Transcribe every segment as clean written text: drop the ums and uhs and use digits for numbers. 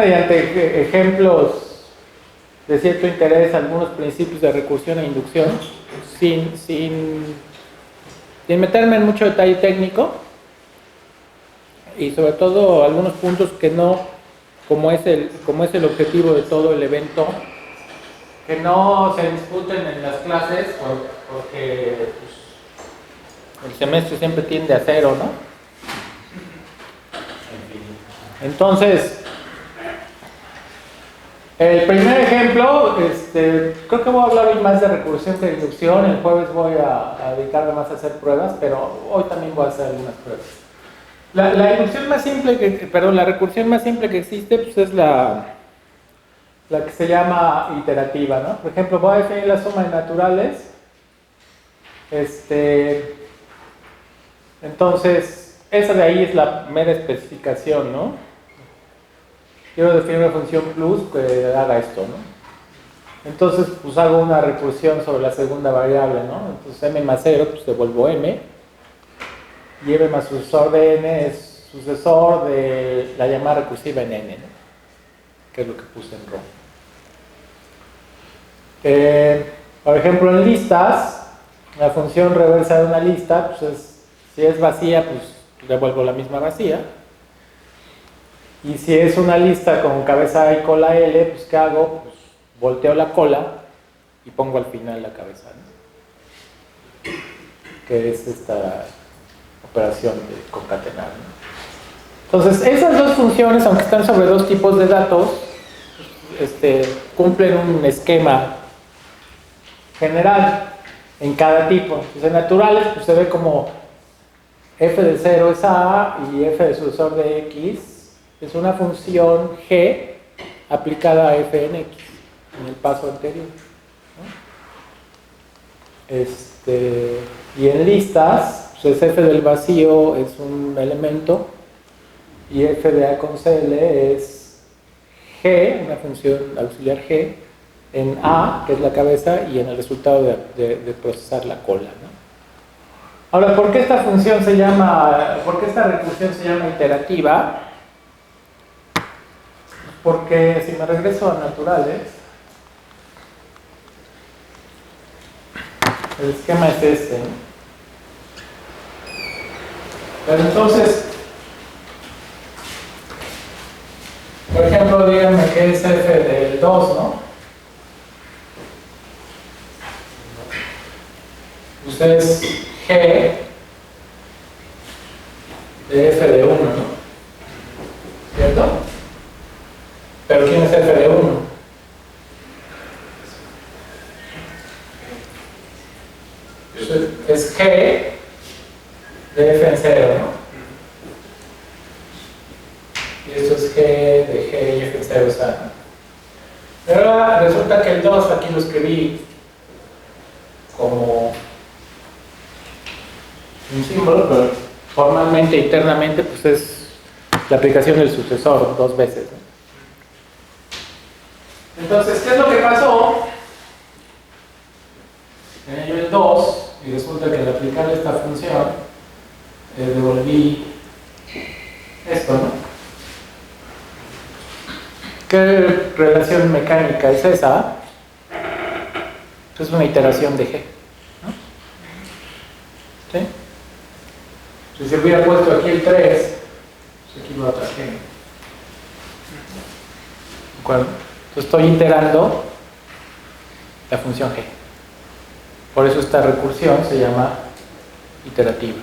mediante ejemplos de cierto interés algunos principios de recursión e inducción, sin meterme en mucho detalle técnico, y sobre todo algunos puntos que no, como es el objetivo de todo el evento, que no se discuten en las clases porque pues, el semestre siempre tiende a cero, ¿no? Entonces, el primer ejemplo, creo que voy a hablar hoy más de recursión que de inducción. El jueves voy a dedicarme más a hacer pruebas, pero hoy también voy a hacer algunas pruebas. La inducción más simple la recursión más simple que existe, pues es la que se llama iterativa, ¿no? Por ejemplo, voy a definir la suma de naturales. Entonces, esa de ahí es la mera especificación, ¿no? Quiero definir una función plus que haga esto, ¿no? Entonces, pues hago una recursión sobre la segunda variable, ¿no? Entonces, m más 0, pues devuelvo m. Y m más sucesor de n es sucesor de la llamada recursiva en n, ¿no? Que es lo que puse en ROM. Por ejemplo, en listas, la función reversa de una lista, pues si es vacía, pues devuelvo la misma vacía. Y si es una lista con cabeza A y cola L, pues ¿qué hago? Pues volteo la cola y pongo al final la cabeza, ¿no? Que es esta operación de concatenar, ¿no? Entonces, esas dos funciones, aunque están sobre dos tipos de datos, cumplen un esquema general en cada tipo. Entonces, en naturales, pues se ve como f de 0 es a y f de sucesor de x es una función g aplicada a f en x en el paso anterior, ¿no? Y en listas, pues f del vacío es un elemento y f de a con cl es g, una función auxiliar g en a, que es la cabeza, y en el resultado de procesar la cola, ¿no? Ahora, ¿por qué esta recursión se llama iterativa? Porque si me regreso a naturales, el esquema es este, ¿no? Pero entonces, por ejemplo, díganme que es f del 2, ¿no? Ustedes g de f de 1, ¿no? ¿Cierto? ¿Pero quién es f de 1? Es g de f en 0, ¿no? Y esto es g de g y f en 0 es a, ¿no? Pero ahora resulta que el 2 aquí lo escribí como un símbolo, pero formalmente, internamente, pues es la aplicación del sucesor dos veces, ¿no? Entonces, ¿qué es lo que pasó? Tenía yo el 2 y resulta que al aplicar esta función devolví esto, ¿no? ¿Qué relación mecánica es esa? Es una iteración de G, ¿no? ¿Sí? Si hubiera puesto aquí el 3, pues aquí va otra G. ¿De acuerdo? Entonces estoy iterando la función G. Por eso esta recursión se llama iterativa.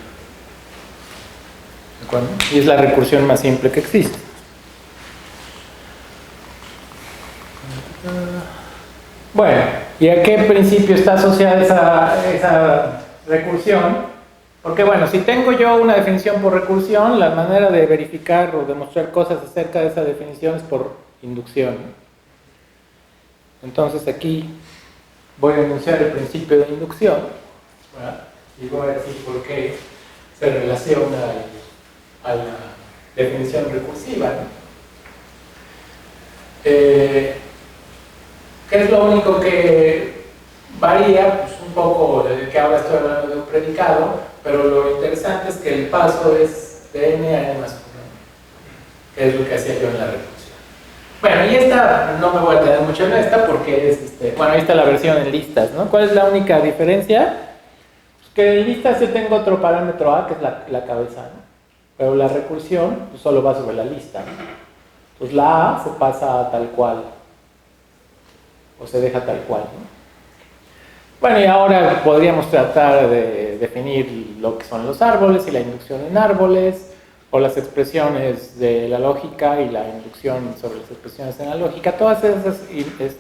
¿De acuerdo? Y es la recursión más simple que existe. Bueno, ¿y a qué principio está asociada esa recursión? Porque bueno, si tengo yo una definición por recursión, la manera de verificar o demostrar cosas acerca de esa definición es por inducción. Entonces aquí voy a enunciar el principio de inducción, ¿verdad? Y voy a decir por qué se relaciona a la definición recursiva, ¿no? ¿Qué es lo único que varía? Pues un poco, que ahora estoy hablando de un predicado, pero lo interesante es que el paso es de n a n más 1, que es lo que hacía yo en la recursión. Bueno, y esta no me voy a tener mucho en esta porque es, bueno, ahí está la versión en listas, ¿no? ¿Cuál es la única diferencia? Pues que en listas yo tengo otro parámetro A, que es la cabeza, ¿no? Pero la recursión pues, solo va sobre la lista, ¿no? Pues la A se pasa tal cual, o se deja tal cual, ¿no? Bueno, y ahora podríamos tratar de definir lo que son los árboles y la inducción en árboles, o las expresiones de la lógica y la inducción sobre las expresiones en la lógica. Todos esos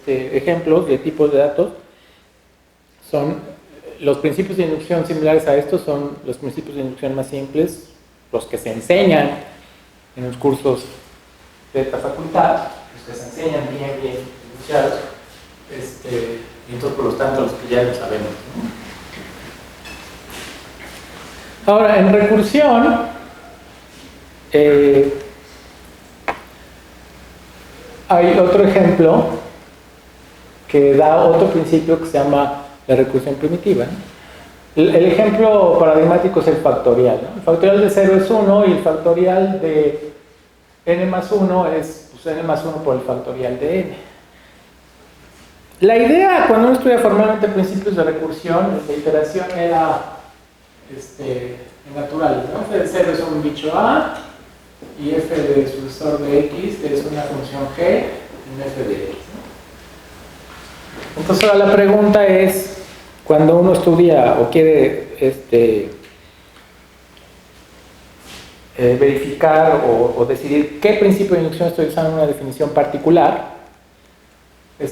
ejemplos de tipos de datos son los principios de inducción similares a estos, son los principios de inducción más simples, los que se enseñan en los cursos de esta facultad, los que se enseñan bien enunciados, y entonces por lo tanto los que ya lo sabemos, ¿no? Ahora, en recursión, hay otro ejemplo que da otro principio que se llama la recursión primitiva, ¿no? El ejemplo paradigmático es el factorial, ¿no? El factorial de 0 es 1 y el factorial de n más 1 es pues, n más 1 por el factorial de n. La idea cuando uno estudia formalmente principios de recursión, de iteración, era natural, ¿no? F de 0 es un bicho A y f de sucesor de x es una función g en f de x, ¿no? Entonces ahora la pregunta es, cuando uno estudia o quiere verificar o decidir qué principio de inducción estoy usando en una definición particular,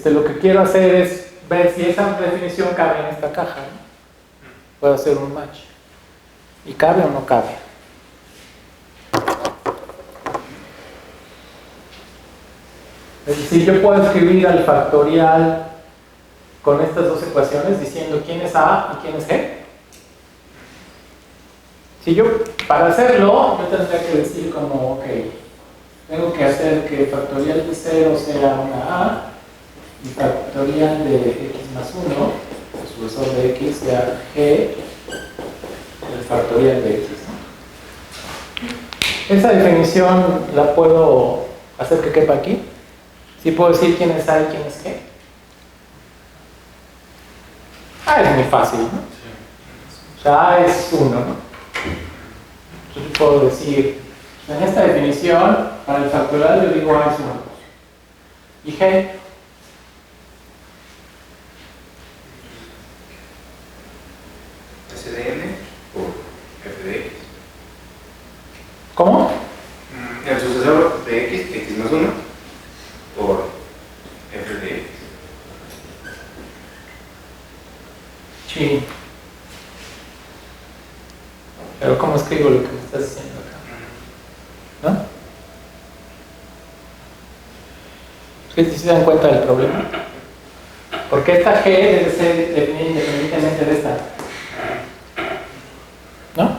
lo que quiero hacer es ver si esa definición cabe en esta caja, ¿no? Puedo hacer un match. ¿Y cabe o no cabe? Es decir, yo puedo escribir al factorial con estas dos ecuaciones diciendo quién es A y quién es G. Si yo, para hacerlo, yo tendría que decir como, ok, tengo que hacer que factorial de 0 sea una A y factorial de x más 1, el sucesor de x, sea G, el factorial de x, ¿no? Esa definición la puedo hacer que quepa aquí. ¿Sí puedo decir quién es A y quién es G? A es muy fácil, ¿no? O sea, A es 1, ¿no? Entonces puedo decir, en esta definición, para el factorial yo digo A es 1. ¿Y G? S de n por f de x. ¿Cómo? El sucesor de x más 1, por f de x. Sí. Pero ¿cómo escribo lo que me estás diciendo acá? ¿No? ¿Es que se dan cuenta del problema? Porque esta G debe ser definida independientemente de esta. ¿No?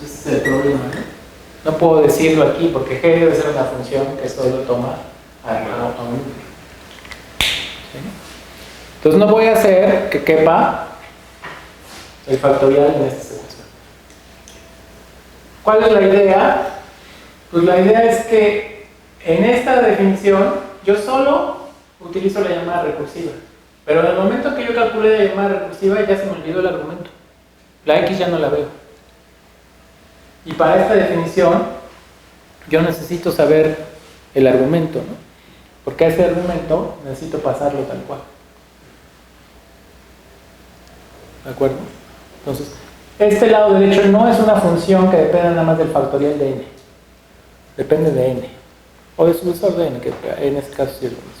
Ese es el problema, ¿no? No puedo decirlo aquí porque G debe ser una función que solo toma a un. ¿Sí? Entonces no voy a hacer que quepa el factorial en esta ecuación. ¿Cuál es la idea? Pues la idea es que en esta definición yo solo utilizo la llamada recursiva. Pero en el momento que yo calculé la llamada recursiva ya se me olvidó el argumento. La x ya no la veo. Y para esta definición yo necesito saber el argumento, ¿no? Porque a ese argumento necesito pasarlo tal cual. ¿De acuerdo? Entonces, este lado derecho no es una función que dependa nada más del factorial de n. Depende de n. O del sucesor de n, que en este caso sí es lo mismo,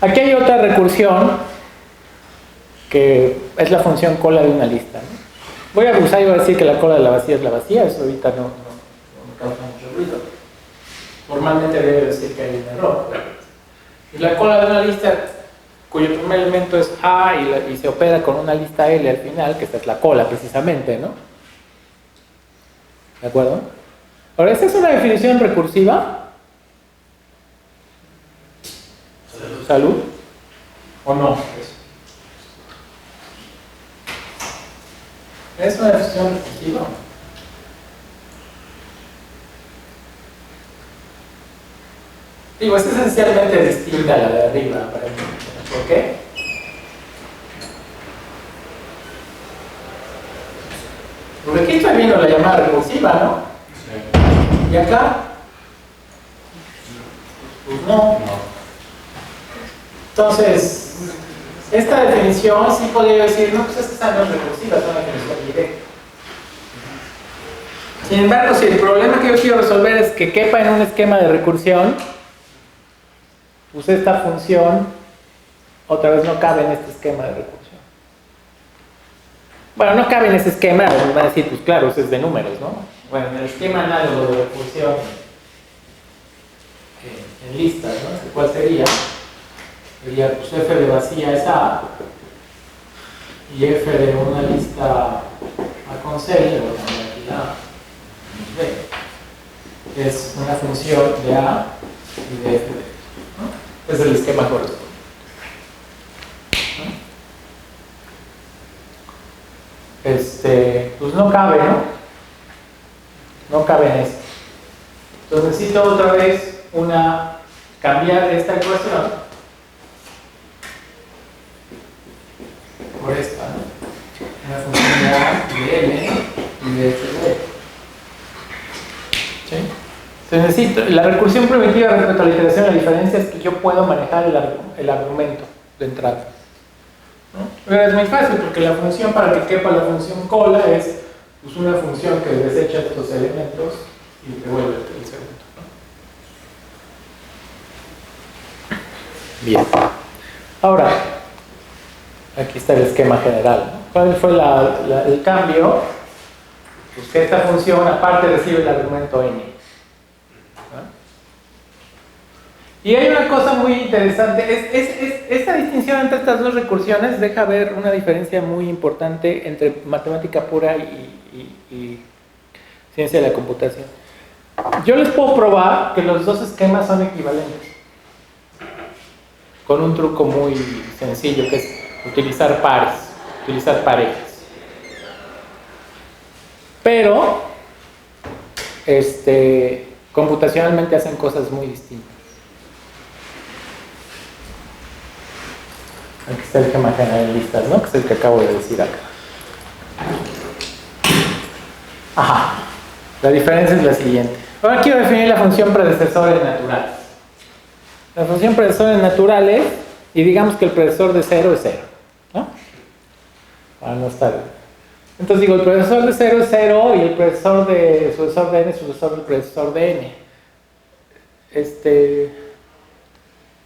¿no? Aquí hay otra recursión que es la función cola de una lista, ¿no? Voy a usar y voy a decir que la cola de la vacía es la vacía, eso ahorita no me causa mucho ruido. Formalmente debe decir que hay un error. Y la cola de una lista cuyo primer elemento es A y se opera con una lista L al final, que esta es la cola precisamente, ¿no? ¿De acuerdo? Ahora, ¿esta es una definición recursiva? ¿Salud? ¿O no? ¿Es una definición recursiva? Digo, es esencialmente distinta a la de arriba, aparentemente. ¿Por qué? Porque aquí estoy viendo la llamada recursiva, ¿no? Sí. ¿Y acá? Pues no. Entonces, esta definición sí podría decir, no, pues esta no es recursiva, es una definición directa. Sin embargo, si el problema que yo quiero resolver es que quepa en un esquema de recursión, pues esta función otra vez no cabe en este esquema de recursión. Bueno, no cabe en ese esquema, me van a decir, pues claro, eso es de números, ¿no? Bueno, en el esquema análogo de recursión en listas, ¿no? ¿Cuál sería? Sería, pues f de vacía es A y f de una lista A con C, le voy a poner aquí la A, B, es una función de A y de f de, ¿no? Es el esquema correspondiente. Pues no cabe, ¿no? No cabe en esto. Entonces necesito otra vez cambiar esta ecuación por esta, ¿no? Una función de A y de N y de F de. ¿Sí? Entonces necesito, la recursión primitiva respecto a la iteración, la diferencia es que yo puedo manejar el argumento de entrada, ¿no? Pero es muy fácil porque la función para que quepa la función cola es pues, una función que desecha estos elementos y devuelve el segundo, ¿no? Bien. Ahora, aquí está el esquema general, ¿no? ¿Cuál fue el cambio? Pues que esta función aparte recibe el argumento n, ¿no? Y hay una cosa muy interesante, esta distinción entre estas dos recursiones deja ver una diferencia muy importante entre matemática pura y ciencia de la computación. Yo les puedo probar que los dos esquemas son equivalentes con un truco muy sencillo que es utilizar pares, utilizar parejas. Pero computacionalmente hacen cosas muy distintas. Aquí está el esquema general de listas, ¿no? Que es el que acabo de decir acá. Ajá. La diferencia es la siguiente. Ahora quiero definir la función predecesores naturales. La función predecesores naturales, y digamos que el predecesor de 0 es 0, ¿no? Para no estar. Entonces digo, el predecesor de 0 es 0 y el predecesor de sucesor de n es sucesor del predecesor de n.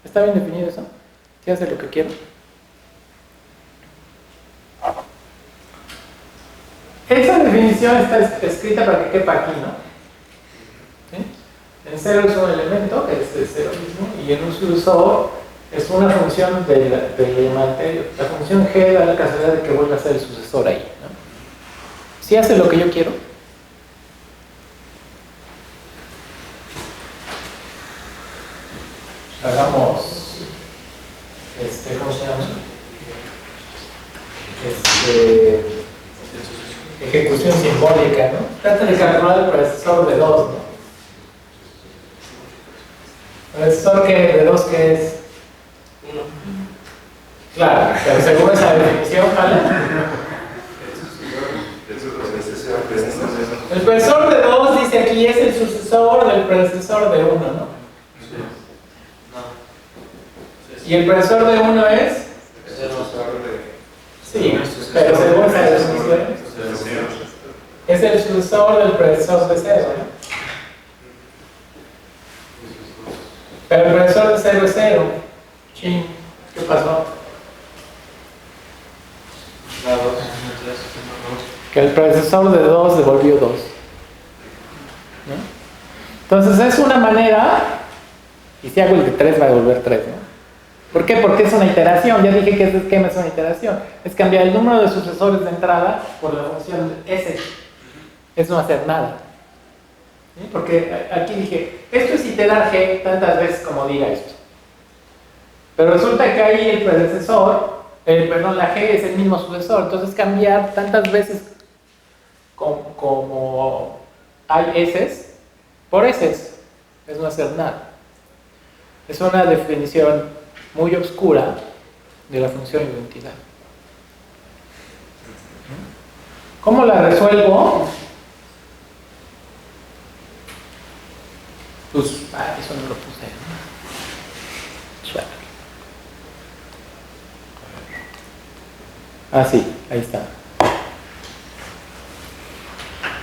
¿Está bien definido eso? ¿Sí hace lo que quiero? Esa definición está escrita para que quepa aquí, ¿no? ¿Sí? En 0 es un elemento, que es el 0 mismo, y en un sucesor es una función del anterior. La función g da la casualidad de que vuelva a ser el sucesor ahí, ¿no? ¿Sí hace lo que yo quiero? Hagamos, ¿cómo se llama? Ejecución simbólica, ¿no? Trata de calcular el predecesor de 2, ¿no? ¿Predecesor de 2 qué es? 1. Claro, pero según esa definición, ¿vale? El predecesor de 2 dice aquí es el sucesor del predecesor de 1, ¿no? ¿Y el predecesor de 1 es? Sí, pero según esa definición es el sucesor del predecesor de 0, ¿no? Pero el predecesor de 0 es 0. Chin, ¿qué pasó? Que el predecesor de 2 devolvió 2, ¿no? Entonces es una manera, y si hago el de 3 va a devolver 3, ¿no? ¿Por qué? Porque es una iteración. Ya dije que este esquema es una iteración. Es cambiar el número de sucesores de entrada por la función S. Es no hacer nada. ¿Sí? Porque aquí dije, esto es iterar G tantas veces como diga esto. Pero resulta que ahí el predecesor, la G es el mismo sucesor. Entonces cambiar tantas veces como hay S por S es no hacer nada. Es una definición muy oscura de la función identidad. ¿Cómo la resuelvo? Pues, eso no lo puse, ¿no? Suena. Sí, ahí está.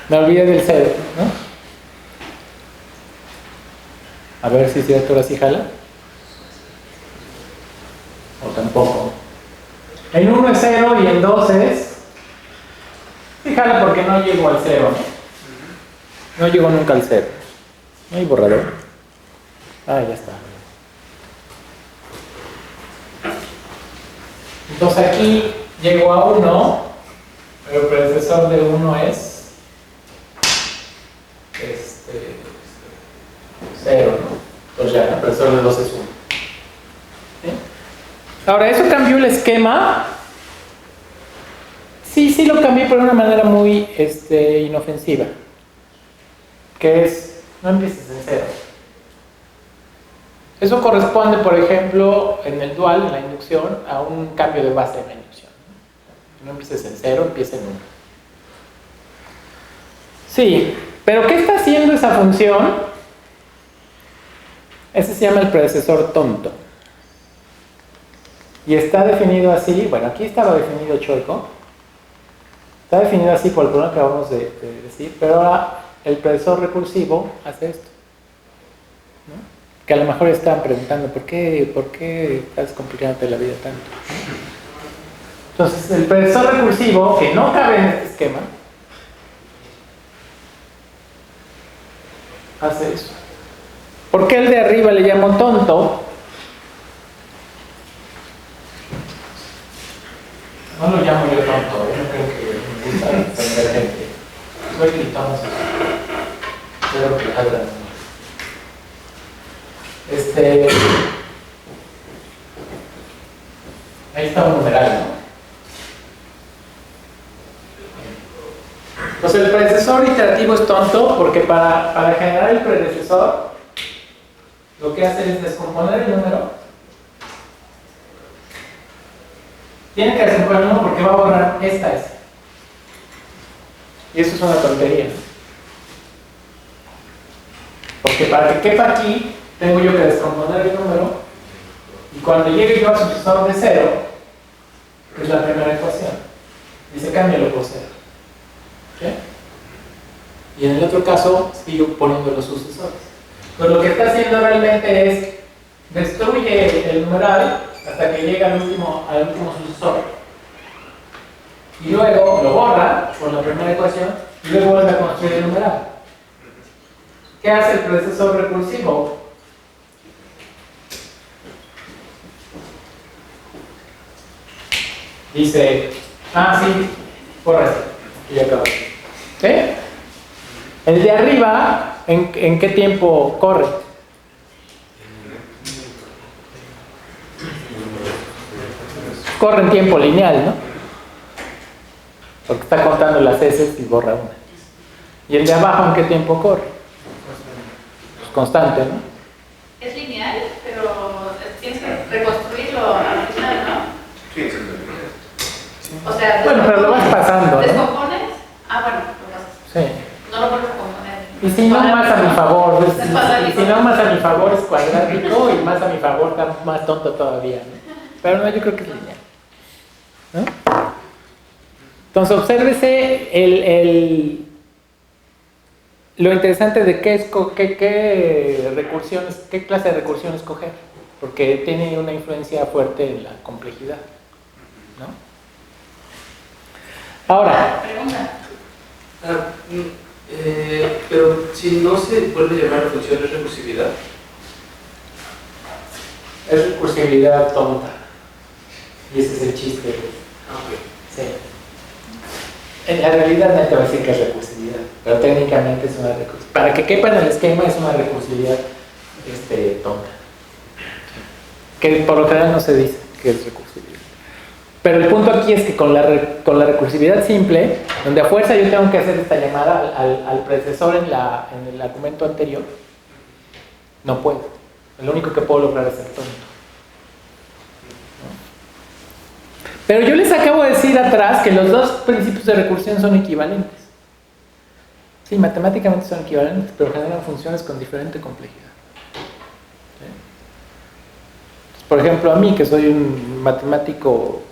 Me olvidé del cero, ¿no? A ver si es cierto, ahora sí jala. O tampoco. En 1 es 0 y en 2 es... Sí jala porque no llego al 0, ¿no? No llego nunca al 0. No hay borrador. Ya está. Entonces aquí llego a 1, pero el predecesor de 1 es 0, ¿no? Entonces ya, el predecesor de 2 es 1. ¿Sí? Ahora, ¿eso cambió el esquema? Sí lo cambié, pero de una manera muy inofensiva. Que es, no empieces en 0. Eso corresponde, por ejemplo, en el dual, en la inducción, a un cambio de base en la inducción. No empieces en 0, empieza en 1. Sí, pero ¿qué está haciendo esa función? Ese se llama el predecesor tonto. Y está definido así, bueno, aquí estaba definido chueco. Está definido así por el problema que acabamos de decir, pero ahora el predecesor recursivo hace esto, ¿no? Que a lo mejor están preguntando, ¿por qué estás complicándote la vida tanto? Entonces, el predecesor recursivo, que no cabe en este esquema, hace eso. ¿Por qué el de arriba le llamo tonto? No lo llamo yo tonto, yo no creo que me gusta ofender gente. Soy gritón, espero que hablan. Ahí está un numeral, ¿no? Pues el predecesor iterativo es tonto porque para generar el predecesor lo que hace es descomponer el número. Tiene que descomponer el número porque va a borrar esta S. Y eso es una tontería. Porque para que quepa aquí, tengo yo que descomponer el número. Y cuando llegue yo al sucesor de 0, que es la primera ecuación, dice cámbialo por 0. ¿Okay? Y en el otro caso, sigo poniendo los sucesores. Entonces lo que está haciendo realmente es destruye el numeral hasta que llega al último sucesor. Y luego lo borra por la primera ecuación y luego vuelve a construir el numeral. ¿Qué hace el predecesor recursivo? Dice, sí, borra esto. Y ya acabó. ¿Sí? El de arriba, ¿en qué tiempo corre? Corre en tiempo lineal, ¿no? Porque está contando las S y borra una. ¿Y el de abajo en qué tiempo corre? Pues constante, ¿no? Es lineal, pero tienes que reconstruirlo al final, ¿no? Sí, es lineal. O sea, bueno, pero lo vas pasando, ¿no? ¿Descompones? Bueno, lo Sí. no lo vuelves a componer. Y si no, más a mi favor. Es cuadrático. Y si no, más a mi favor es cuadrático y más a mi favor está más tonto todavía, ¿no? Pero no, yo creo que es lineal, ¿no? Entonces, obsérvese lo interesante de qué clase de recursión escoger, porque tiene una influencia fuerte en la complejidad, ¿no? Ahora, Pregunta. Pero si no se vuelve a llamar función, ¿es recursividad? es recursividad tonta, y ese es el chiste. Ok. Sí. En la realidad nadie te va a decir que es recursividad, pero técnicamente es una recursividad. Para que quepa en el esquema es una recursividad tonta. Que por lo general no se dice que es recursividad. Pero el punto aquí es que con la recursividad simple, donde a fuerza yo tengo que hacer esta llamada al predecesor en el argumento anterior, no puedo. Lo único que puedo lograr es ser tonto. Pero yo les acabo de decir atrás que los dos principios de recursión son equivalentes. Sí, matemáticamente son equivalentes, pero generan funciones con diferente complejidad. ¿Sí? Por ejemplo, a mí, que soy un matemático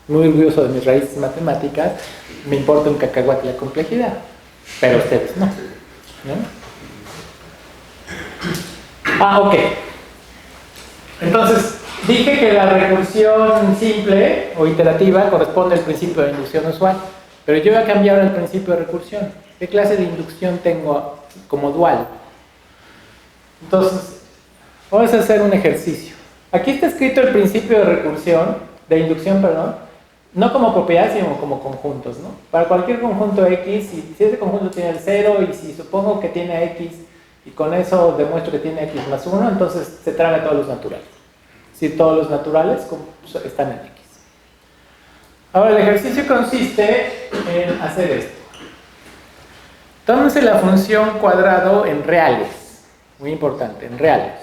muy orgulloso de mis raíces matemáticas, me importa un cacahuate la complejidad, pero ustedes no. Ok. Entonces, dije que la recursión simple o iterativa corresponde al principio de inducción usual, pero yo voy a cambiar el principio de recursión. ¿Qué clase de inducción tengo como dual? Entonces, vamos a hacer un ejercicio. Aquí está escrito el principio de recursión, de inducción, perdón, no como propiedades, sino como conjuntos, ¿no? Para cualquier conjunto X, si ese conjunto tiene el 0 y si supongo que tiene X y con eso demuestro que tiene X más 1, entonces se traga todos los naturales. Si todos los naturales están en X. Ahora, el ejercicio consiste en hacer esto. Tómense la función cuadrado en reales, muy importante, en reales.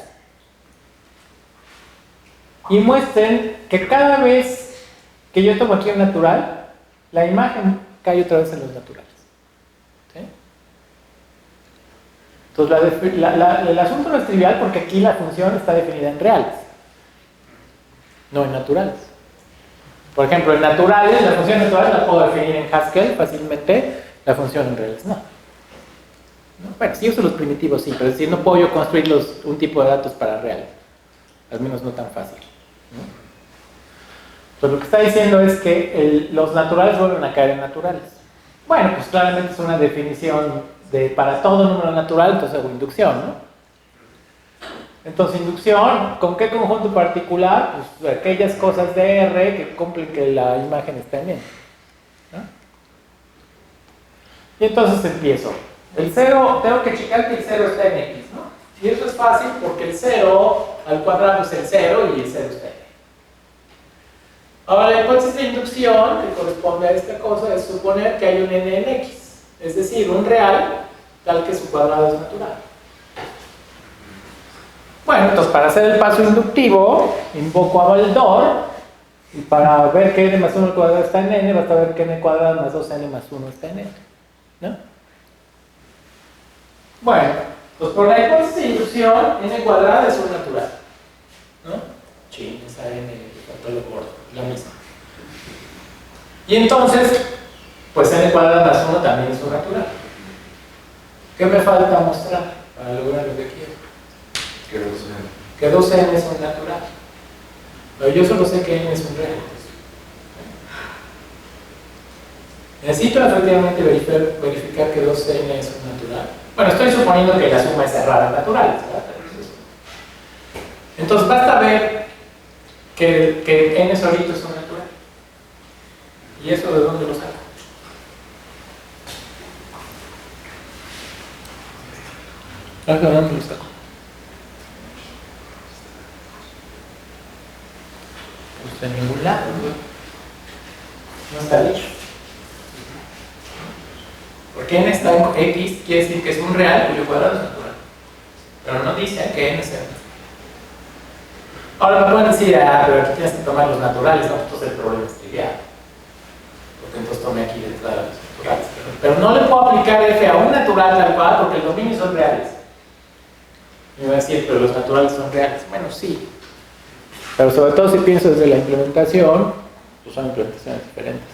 Y muestren que cada vez que yo tomo aquí un natural, la imagen cae otra vez en los naturales. ¿Sí? Entonces, el asunto no es trivial porque aquí la función está definida en reales, no en naturales. Por ejemplo, en naturales, la función natural la puedo definir en Haskell fácilmente, la función en reales no. Bueno, si uso los primitivos sí, pero es decir, no puedo yo construir un tipo de datos para reales, al menos no tan fácil. Entonces lo que está diciendo es que los naturales vuelven a caer en naturales. Bueno, pues claramente es una definición para todo número natural, entonces hago inducción, ¿no? Entonces inducción, ¿con qué conjunto particular? Pues aquellas cosas de R que cumplen que la imagen está en N, ¿no? Y entonces empiezo. El 0, tengo que checar que el 0 está en X, ¿no? Y eso es fácil porque el 0 al cuadrado es el 0 y el 0 está en X. Ahora la hipótesis de inducción que corresponde a esta cosa es suponer que hay un n en X, es decir, un real tal que su cuadrado es natural. Bueno, entonces para hacer el paso inductivo invoco a Baldor y para ver que n más 1 al cuadrado está en n, basta ver que n cuadrado más 2n más 1 está en n, ¿no? Bueno, pues por la hipótesis de inducción, n cuadrada es un natural, ¿no? Sí, esa n faltó lo gordo, la misma. Y entonces, pues n cuadrada más 1 también es un natural. ¿Qué me falta mostrar para lograr lo que quiero? Que 2n es un natural. Pero yo solo sé que n es un real. Necesito efectivamente verificar que 2n es un natural. Bueno, estoy suponiendo que la suma es cerrada naturales, ¿verdad? Entonces basta ver que n solito es un natural. ¿Y eso de dónde lo saco? ¿De dónde lo saco? Pues de ningún lado, no está dicho. Porque n está en X quiere decir que es un real cuyo cuadrado es natural. Pero no dice que n sea natural. Ahora me pueden decir, pero aquí tienes que tomar los naturales, no, entonces el problema es trivial. Porque entonces tomé aquí de entrada los naturales. Pero no le puedo aplicar f a un natural tal cual porque los dominios son reales. Y me va a decir, pero los naturales son reales. Bueno, sí. Pero sobre todo si pienso desde la implementación, pues son implementaciones diferentes.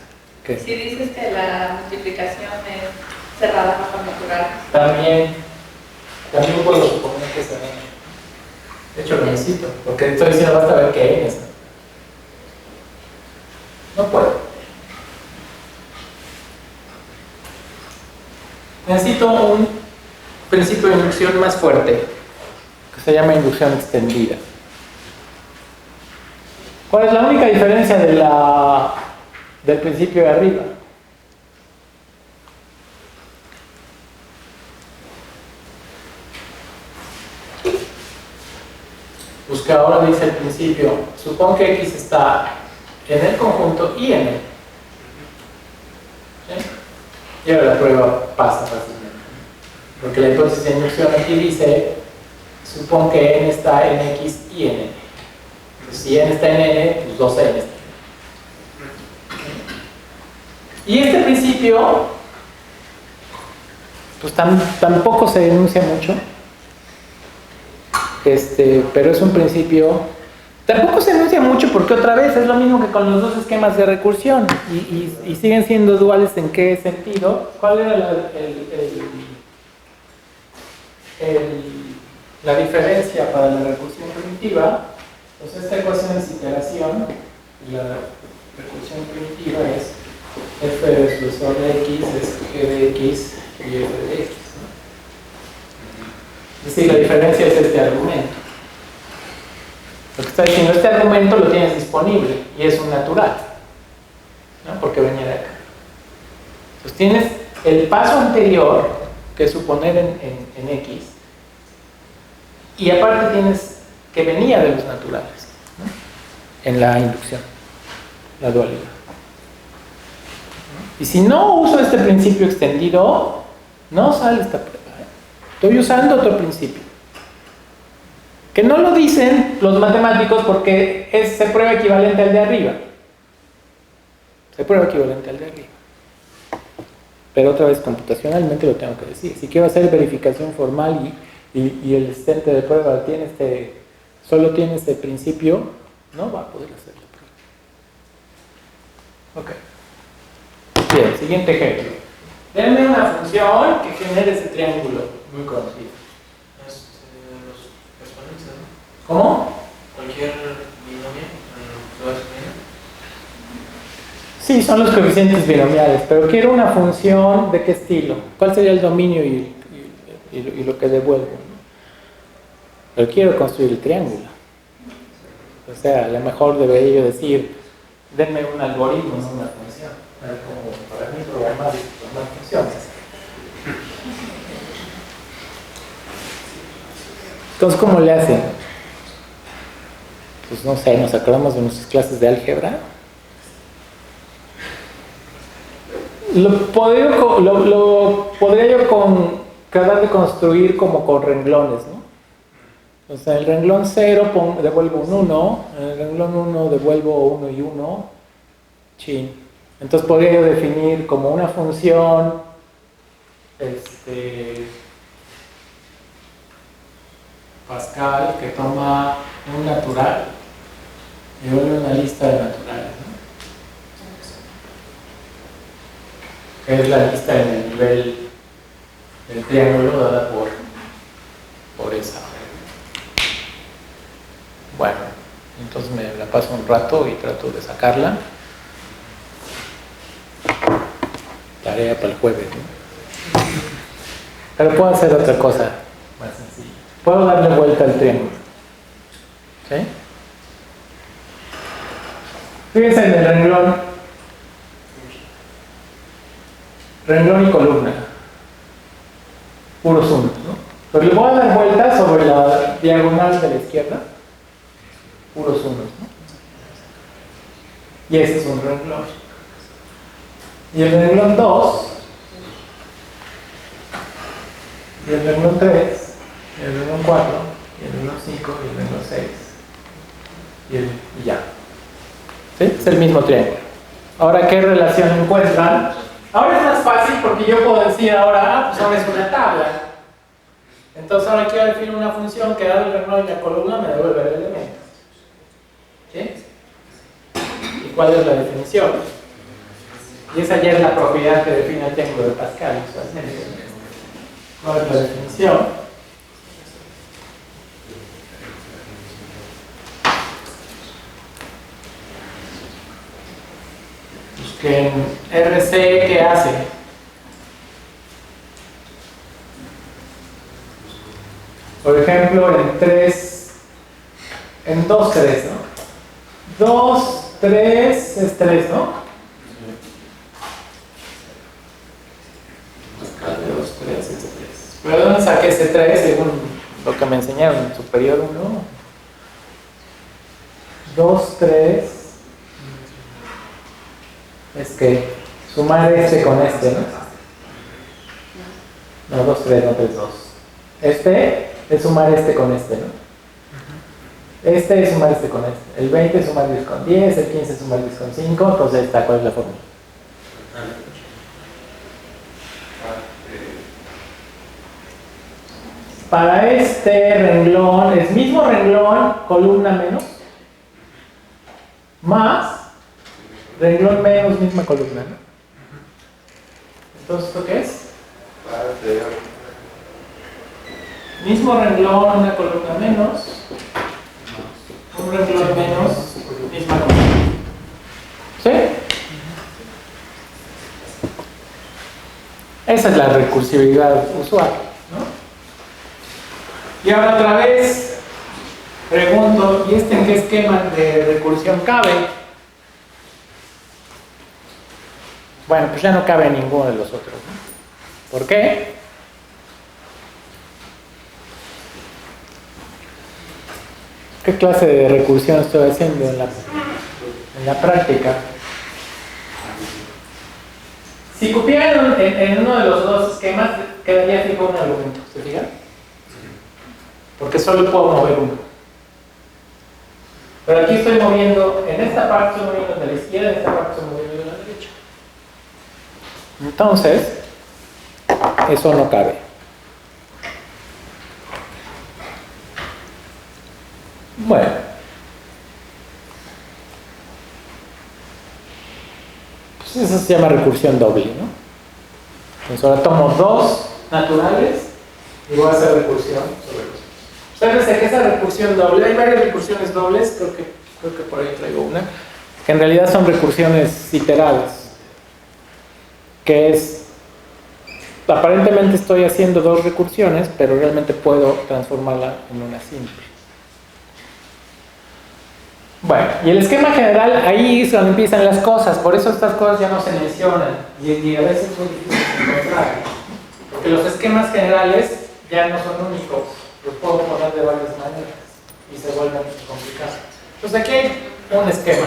¿Qué? Si dices que la multiplicación es cerrada bajo natural. También puedo suponer que es n. De hecho lo necesito, porque estoy diciendo basta ver que n es. No puedo. Necesito un principio de inducción más fuerte, que se llama inducción extendida. ¿Cuál es la única diferencia del principio de arriba? Pues que ahora dice el principio, supón que X está en el conjunto y en él. ¿Sí? Y ahora la prueba pasa fácilmente. Porque la hipótesis de inducción aquí dice, Supón que n está en x y en n. Entonces, si n está en n, pues 2n está en n. Y este principio, pues tampoco se denuncia mucho, pero es un principio, tampoco se denuncia mucho porque otra vez es lo mismo que con los dos esquemas de recursión y siguen siendo duales. ¿En qué sentido? ¿Cuál era la diferencia para la recursión primitiva? Pues esta ecuación es iteración y la recursión primitiva es f de sucesor de x es g de x y f de x, ¿no? Es decir, la diferencia es este argumento. Lo que está diciendo, este argumento lo tienes disponible y es un natural, ¿no? Porque venía de acá. Entonces tienes el paso anterior, que es suponer en x, y aparte tienes que venía de los naturales, ¿no? En la inducción, la dualidad. Y si no uso este principio extendido, no sale esta prueba, ¿eh? Estoy usando otro principio. Que no lo dicen los matemáticos porque se prueba equivalente al de arriba. Se prueba equivalente al de arriba. Pero otra vez computacionalmente lo tengo que decir. Si quiero hacer verificación formal y el asistente de prueba solo tiene este principio, no va a poder hacer la prueba. Ok. Bien, siguiente ejemplo. Denme una función que genere ese triángulo muy conocido. Los exponentes, ¿no? ¿Cómo? Cualquier binomio, ¿lo vas a exponer? Sí, son los coeficientes binomiales, pero quiero una función ¿de qué estilo? ¿Cuál sería el dominio y lo que devuelvo? Pero quiero construir el triángulo. O sea, a lo mejor debería yo decir, denme un algoritmo, no una función. Como para mí programar funciones. Entonces, ¿cómo le hacen? Pues no sé, nos acordamos de nuestras clases de álgebra. Lo podría yo tratar de construir como con renglones, ¿no? O sea, en el renglón 0 devuelvo un 1, en el renglón 1 devuelvo 1 y 1, chin. Entonces podría yo definir como una función Pascal que toma un natural y vuelve una lista de naturales, ¿no? Que es la lista en el nivel del triángulo dada por esa. Bueno, entonces me la paso un rato y trato de sacarla. Tarea para el jueves, ¿no? Pero puedo hacer otra cosa más sencilla. Puedo darle vuelta al triángulo. ¿Sí? Fíjense en el renglón y columna. Puros unos, ¿no? Pero le voy a dar vuelta sobre la diagonal de la izquierda. Puros unos, ¿no? Y ese es un renglón. Y el renglón 2, y el renglón 3, y el renglón 4, y el renglón 5, y el renglón 6, y ya. ¿Sí? Es el mismo triángulo. Ahora, ¿qué relación encuentran? Ahora es más fácil porque yo puedo decir ahora, pues ahora es una tabla. Entonces ahora quiero definir una función que dado el renglón y la columna me devuelve el elemento. ¿Sí? ¿Y cuál es la definición? Y esa ya es la propiedad que define el triángulo de Pascal, usualmente. ¿Cuál es la definición? Pues que en RC, ¿qué hace? Por ejemplo, en 2, 3, ¿no? 2, 3 es 3, ¿no? 2, 3, es 3. ¿Pero de dónde saqué ese 3 según lo que me enseñaron en superior 1? 2, 3 es que sumar este con este, ¿no? No, 2, 3, no 3, 2. Este es sumar este con este, ¿no? Este es sumar este con este. El 20 es sumar 10 con 10, el 15 es sumar 10 con 5, entonces ahí está, ¿cuál es la fórmula? Para este renglón, es mismo renglón, columna menos, más renglón menos, misma columna, ¿no? Entonces, ¿esto qué es? Mismo renglón, una columna menos, un renglón menos, misma columna. ¿Sí? Esa es la recursividad usual, ¿no? Y ahora otra vez pregunto, ¿y en qué esquema de recursión cabe? Bueno, pues ya no cabe en ninguno de los otros, ¿no? ¿Por qué? ¿Qué clase de recursión estoy haciendo en la práctica? Si cupieran en uno de los dos esquemas, quedaría fijo un argumento, ¿se fijan? Porque solo puedo mover uno. Pero aquí estoy moviendo, en esta parte estoy moviendo de la izquierda, en esta parte estoy moviendo de la derecha. Entonces, eso no cabe. Bueno. Pues eso se llama recursión doble, ¿no? Entonces ahora tomo dos naturales y voy a hacer recursión sobre los. Fíjense que esa recursión doble, hay varias recursiones dobles, creo que por ahí traigo una, que en realidad son recursiones iteradas, que es, aparentemente estoy haciendo dos recursiones, pero realmente puedo transformarla en una simple. Bueno, y el esquema general, ahí es donde empiezan las cosas, por eso estas cosas ya no se mencionan, y a veces es muy difícil de encontrar, porque los esquemas generales ya no son únicos. Los puedo poner de varias maneras y se vuelven complicados. Entonces aquí hay un esquema, ¿no?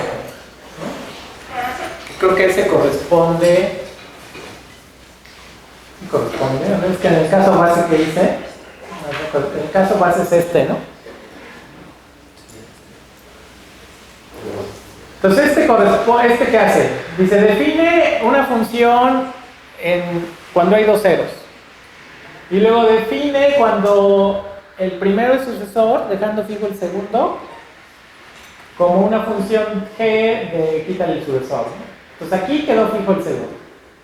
Creo que ese corresponde. ¿No? Es que en el caso base que hice, en el caso base es este, ¿no? Entonces este ¿qué hace? Dice, define una función cuando hay dos ceros. Y luego define cuando el primero es sucesor, dejando fijo el segundo, como una función g de quítale el sucesor, ¿no? Entonces aquí quedó fijo el segundo.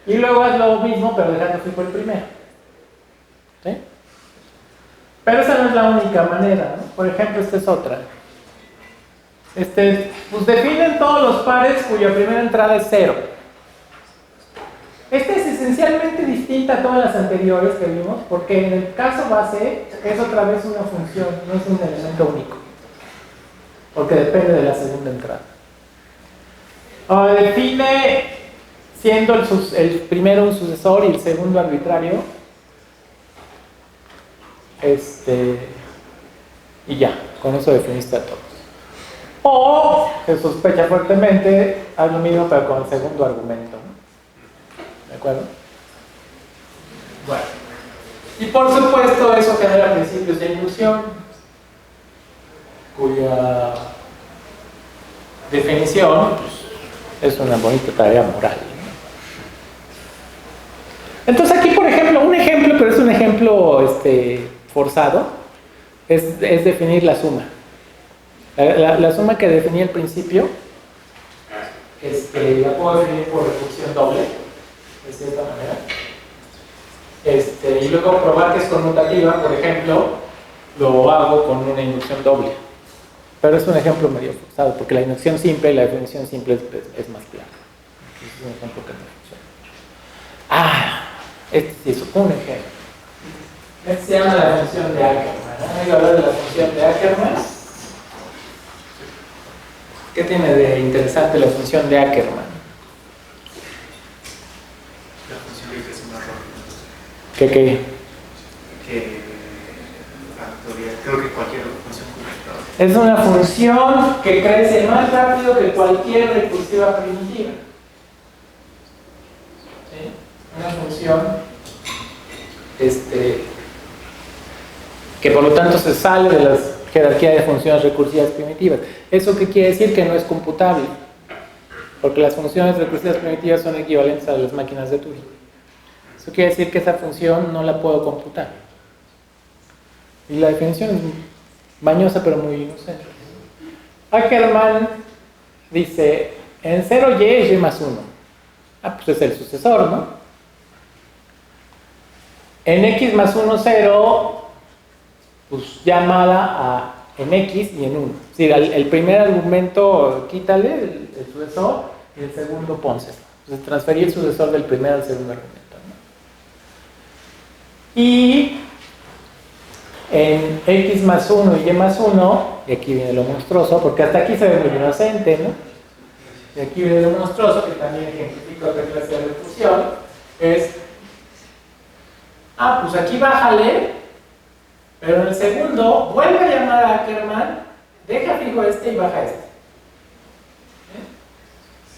Y luego haz lo mismo, pero dejando fijo el primero. ¿Sí? Pero esa no es la única manera, ¿no? Por ejemplo, esta es otra. Pues definen todos los pares cuya primera entrada es 0. Esta es esencialmente distinta a todas las anteriores que vimos, porque en el caso base es otra vez una función, no es un elemento único, porque depende de la segunda entrada. Define, siendo el primero un sucesor y el segundo arbitrario, y ya, con eso definiste a todos. O, se sospecha fuertemente, haz lo mismo pero con el segundo argumento, ¿no? ¿De acuerdo? Bueno. Y por supuesto eso genera principios de inducción, cuya definición pues, es una bonita tarea moral, ¿no? Entonces aquí, por ejemplo, un ejemplo, pero es un ejemplo forzado, es definir la suma. La suma que definí al principio, la puedo definir por recursión doble, de cierta manera. Y luego probar que es conmutativa, por ejemplo, lo hago con una inducción doble. Pero es un ejemplo medio forzado, porque la inducción simple y la definición simple es más clara. Es un ejemplo que no funciona. Este sí es un ejemplo. Este se llama la función de Ackermann. ¿Hay que hablar de la función de Ackermann? ¿Qué tiene de interesante la función de Ackermann? La función que es más rápida. ¿Qué? Que factorial, creo que cualquier función computadora. Es una función que crece más rápido que cualquier recursiva primitiva. ¿Sí? Una función que por lo tanto se sale de la jerarquía de funciones recursivas primitivas. ¿Eso qué quiere decir? Que no es computable, porque las funciones recursivas primitivas son equivalentes a las máquinas de Turing. Eso quiere decir que esa función no la puedo computar. Y la definición es mañosa pero muy inocente. Ackermann dice, en 0y es y más 1. Pues es el sucesor, ¿no? En x más 1, 0, pues llámala a en x y en 1. Es decir, el primer argumento quítale el sucesor y el segundo pónselo. Entonces transferir el sucesor del primer al segundo argumento, ¿no? Y en x más 1 y y más 1, y aquí viene lo monstruoso, porque hasta aquí se ve muy inocente, ¿no? Y aquí viene lo monstruoso, que también ejemplifica otra clase de recursión, es, pues aquí bájale, pero en el segundo vuelve a llamar a Ackermann, deja fijo este y baja este.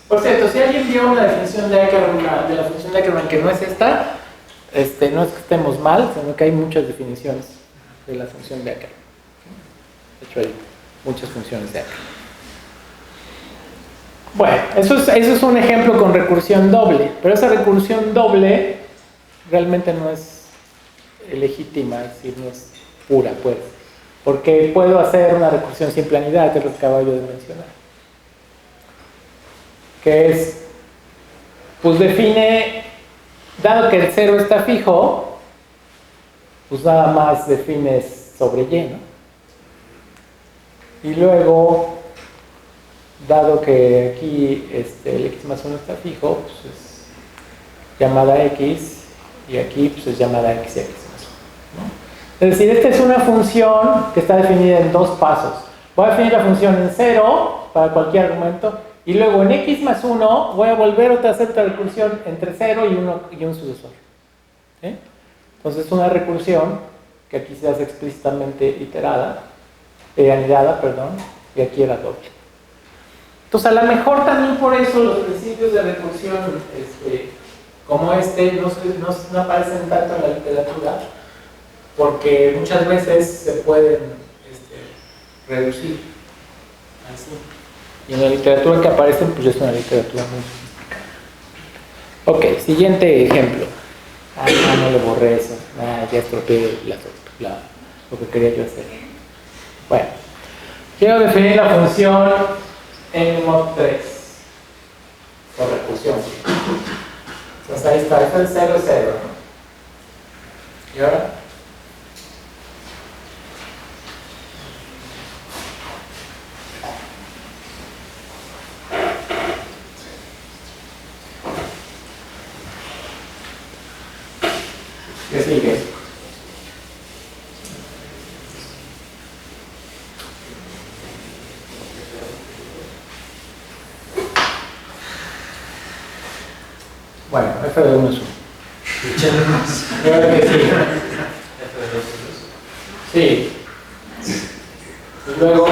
Por cierto, si alguien vio una definición de Ackermann, de la función de Ackermann que no es esta, no es que estemos mal, sino que hay muchas definiciones de la función de Ackermann. De hecho, hay muchas funciones de Ackermann. Bueno, eso es un ejemplo con recursión doble, pero esa recursión doble realmente no es legítima, es decir, no es pura, pues, porque puedo hacer una recursión sin planidad, que es lo que acabo yo de mencionar, que es, pues define, dado que el 0 está fijo, pues nada más defines sobre y, ¿no? Y luego, dado que aquí el x más 1 está fijo, pues es llamada x, y aquí pues es llamada x más 1, ¿no? Es decir, esta es una función que está definida en dos pasos. Voy a definir la función en 0 para cualquier argumento, y luego en x más 1 voy a volver a hacer otra recursión entre 0 y un sucesor. ¿Sí? Entonces es una recursión que aquí se hace explícitamente anidada, y aquí era doble. Entonces, a lo mejor también por eso los principios de recursión como no aparecen tanto en la literatura, porque muchas veces se pueden reducir así. Y en la literatura que aparecen, pues es una literatura muy sofisticada. Ok, siguiente ejemplo. No le borré eso. Ya estropeé lo que quería yo hacer. Bueno, quiero definir la función en mod 3 por recursión. Entonces ahí está, esto es 0, 0, ¿no? ¿Y ahora? ¿Qué sigue? Bueno, f de 1 es 1. Creo que sí. Sí. Y luego.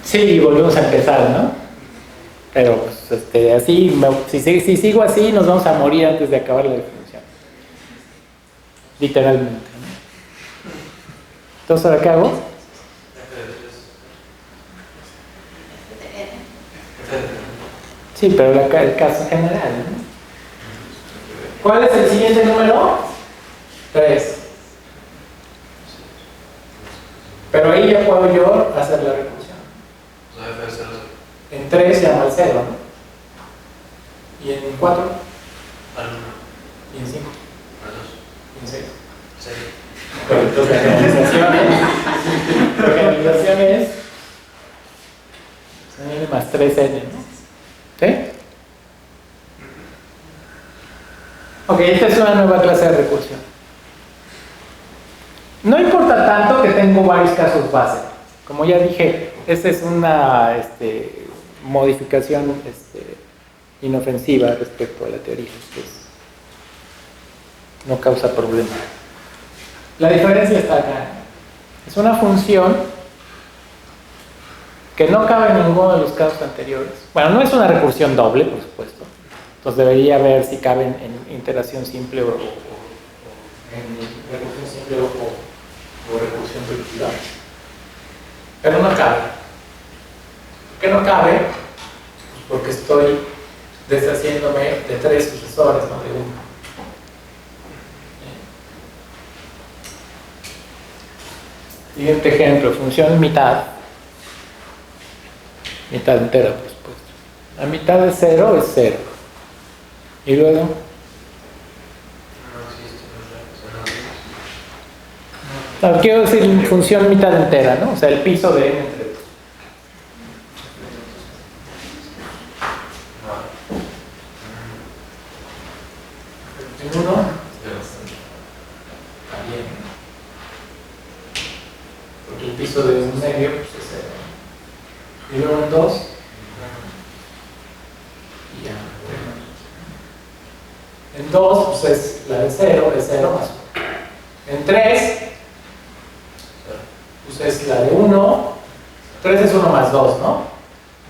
Sí, volvemos a empezar, ¿no? Pero pues, así, si sigo así, nos vamos a morir antes de acabar la definición. Literalmente, ¿no? Entonces, ¿ahora qué hago? Sí, pero el caso general, ¿no? ¿Cuál es el siguiente número? 3. Pero ahí ya puedo yo hacer la recursión. En 3 llamo al 0, ¿no? Y en 4 Al 1. y en 5 Al 2. y en 6. 6. Entonces la generalización es n más 3n, ¿no? ¿Sí? Ok, esta es una nueva clase de recursión. No importa tanto que tengo varios casos base. Como ya dije, esta es una modificación inofensiva respecto a la teoría. Entonces, no causa problema. La diferencia está acá. Es una función que no cabe en ninguno de los casos anteriores. Bueno, no es una recursión doble, por supuesto. Entonces debería ver si cabe en iteración simple o en recursión simple o recursión recursiva. Pero no cabe. ¿Por qué no cabe? Pues porque estoy deshaciéndome de 3 sucesores, no de 1. Siguiente ejemplo, función mitad. Mitad entera, por supuesto. La mitad de 0 es 0. Y luego, No existe, no quiero decir función mitad entera, ¿no? O sea, el piso de n entre 2. En 1, también. Porque el piso de un medio pues, es 0. Y luego en 2, y ya. En 2, pues es la de 0, es 0 más 1. En 3, pues es la de 1. 3 es 1 más 2, ¿no?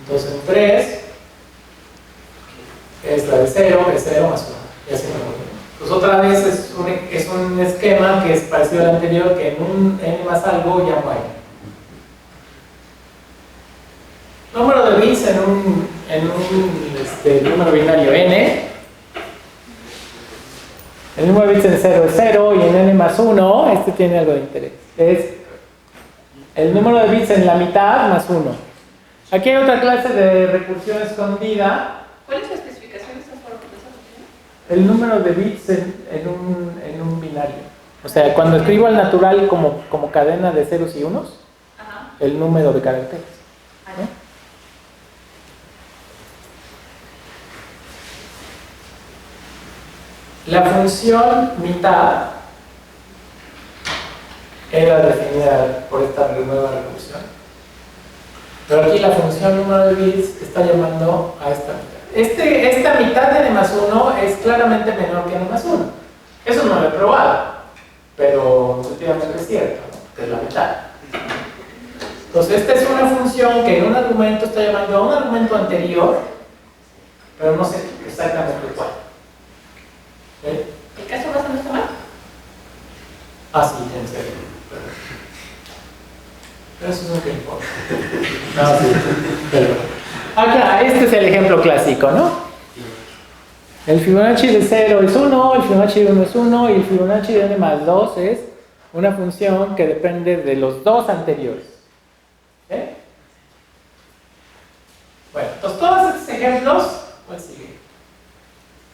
Entonces en 3 es la de 0, es 0 más 1. Y así me voy. Pues otra vez es un esquema que es parecido al anterior, que en un n más algo llamo a n. Número de bits en un número binario n. El número de bits en 0 es 0 y en n más 1, este tiene algo de interés. Es el número de bits en la mitad más 1. Aquí hay otra clase de recursión escondida. ¿Cuál es la especificación de esta forma de esa función? El número de bits en un binario. O sea, cuando escribo al natural como cadena de ceros y unos, Ajá. el número de caracteres. ¿No? La función mitad era definida por esta nueva recursión. Pero aquí la función número de bits está llamando a esta mitad. Esta mitad de n más 1 es claramente menor que n más 1. Eso no lo he probado, pero efectivamente es cierto, ¿no? Que es la mitad. Entonces esta es una función que en un argumento está llamando a un argumento anterior, pero no sé exactamente cuál. ¿Sí? ¿El caso base no está mal? Ah, sí, en serio. Pero eso es lo que importa. No, sí, pero acá, este es el ejemplo clásico, ¿no? El Fibonacci de 0 es 1, el Fibonacci de 1 es 1 y el Fibonacci de n más 2 es una función que depende de los dos anteriores. ¿Eh? Bueno, entonces todos estos ejemplos, ¿cuál sigue?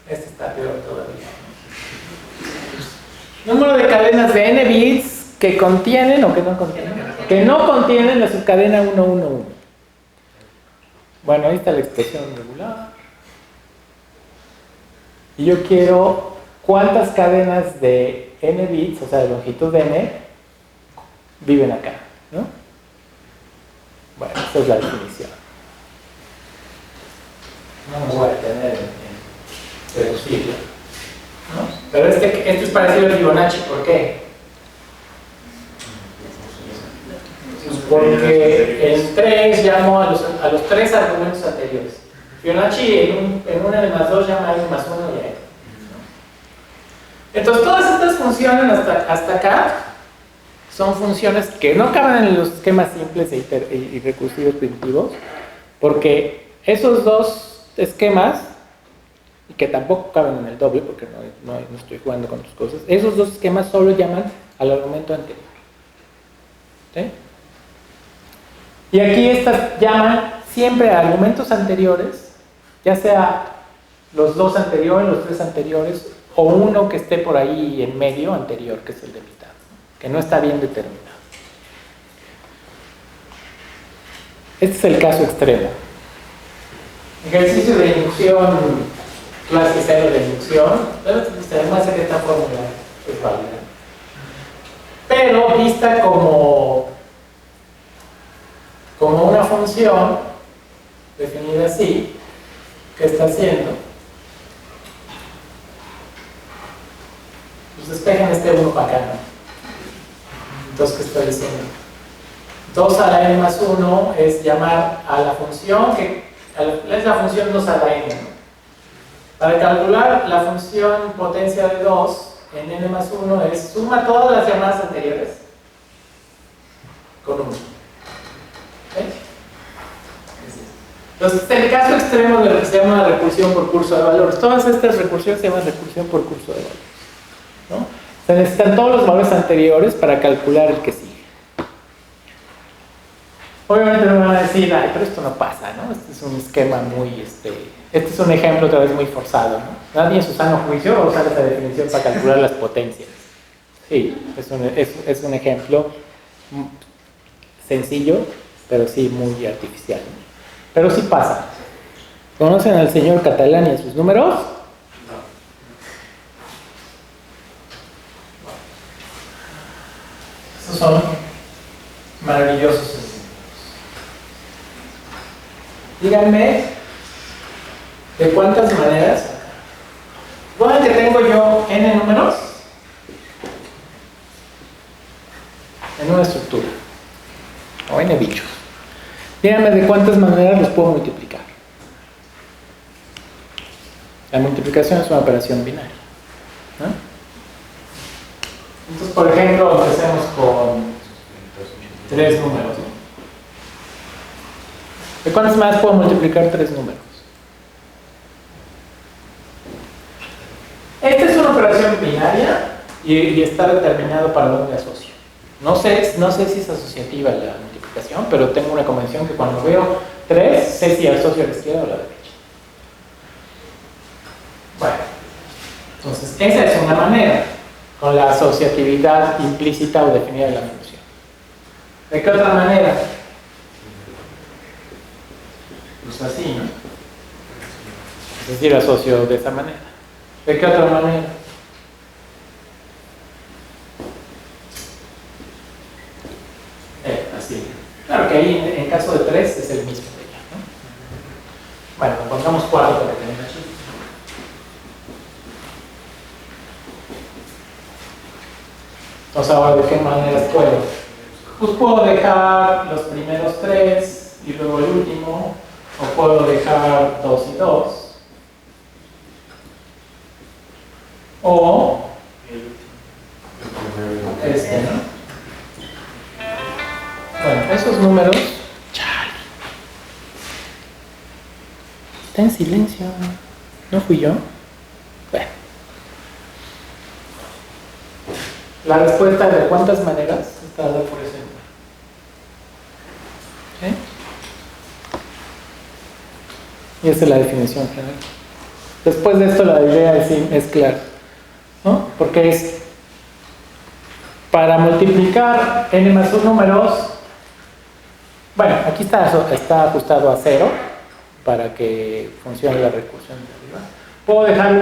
Este está peor todavía. Número de cadenas de n bits que contienen o que no contienen. Que no contienen la subcadena 1, 1, 1. Bueno, ahí está la expresión regular. Y yo quiero cuántas cadenas de n bits, o sea, de longitud de n, viven acá, ¿no? Bueno, esta es la definición. No me voy a detener en reducirla, ¿no? Pero esto es parecido al Fibonacci, ¿por qué? Pues porque en 3 llamo a los 3 argumentos anteriores. Fibonacci en un n más 2 llama a n más 1 y a n. Entonces todas estas funciones hasta acá son funciones que no caben en los esquemas simples y recursivos primitivos, porque esos dos esquemas, y que tampoco caben en el doble porque no estoy jugando con tus cosas, esos dos esquemas solo llaman al argumento anterior. ¿Sí? Y aquí estas llaman siempre a argumentos anteriores, ya sea los dos anteriores, los tres anteriores, o uno que esté por ahí en medio anterior, que es el de mitad, que no está bien determinado. Este es el caso extremo. Ejercicio de inducción, clase 0 de inducción. Se demuestra que esta fórmula es válida. Pero vista como una función definida así, ¿qué está haciendo? Pues despejen este 1 para acá, ¿no? Entonces, ¿qué estoy diciendo? 2 a la n más 1 es llamar a la función es la función 2 a la n, ¿no? Para calcular la función potencia de 2 en n más 1 es suma todas las llamadas anteriores con 1. Entonces, el caso extremo de lo que se llama recursión por curso de valores. Todas estas recursiones se llaman recursión por curso de valores, ¿no? Se necesitan todos los valores anteriores para calcular el que sigue. Obviamente me van a decir, ay, pero esto no pasa, ¿no? Este es un esquema muy, este es un ejemplo otra vez muy forzado, ¿no? Nadie en su sano juicio va a usar esta definición para calcular las potencias. Sí, es un ejemplo sencillo, pero sí muy artificial, ¿no? Pero sí pasa. ¿Conocen al señor Catalán y a sus números? Estos son maravillosos ejemplos. Díganme de cuántas maneras. Suponen que tengo yo n números en una estructura o n bichos. Díganme de cuántas maneras los puedo multiplicar. La multiplicación es una operación binaria, ¿no? Entonces, por ejemplo, empecemos con 3 números, ¿no? ¿De cuántas maneras puedo multiplicar 3 números? Esta es una operación binaria y está determinado para dónde asocio. No sé si es asociativa la multiplicación, pero tengo una convención que cuando veo 3, sé si asocio a la izquierda o a la derecha. Bueno, entonces esa es una manera, con la asociatividad implícita o definida de la función. ¿De qué otra manera? Pues así, ¿no? Es decir, asocio de esa manera. ¿De qué otra manera? Así. Claro que ahí en caso de 3 es el mismo de ella, ¿no? Bueno, pongamos 4 para tener aquí. Entonces ahora, ¿de qué maneras puedo? Pues puedo dejar los primeros 3 y luego el último, o puedo dejar 2 y 2. O este, ¿no? Bueno, esos números. Chale. Está en silencio. ¿No fui yo? Bueno. La respuesta de cuántas maneras está dada por ese número. ¿Sí? Y esa es la definición general. Después de esto la idea es clara, ¿no? Porque es para multiplicar n más 1 números. Bueno, aquí está ajustado a 0 para que funcione la recursión de arriba. Puedo dejar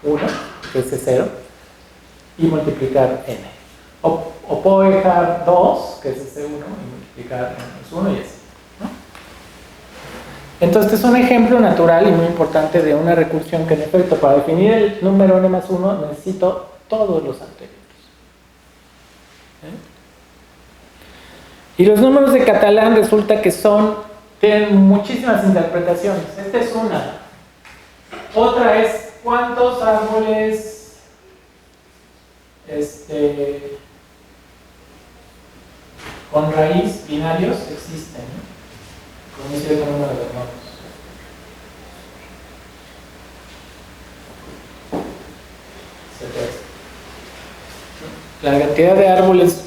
1, que es 0, y multiplicar n. O puedo dejar 2, que es ese 1, y multiplicar n más 1 y así, ¿no? Entonces, este es un ejemplo natural y muy importante de una recursión que, en efecto, para definir el número n más 1 necesito todos los anteriores. Y los números de Catalán resulta que tienen muchísimas interpretaciones. Esta es una. Otra es cuántos árboles con raíz binarios existen, ¿no? Con un cierto número de nodos. La cantidad de árboles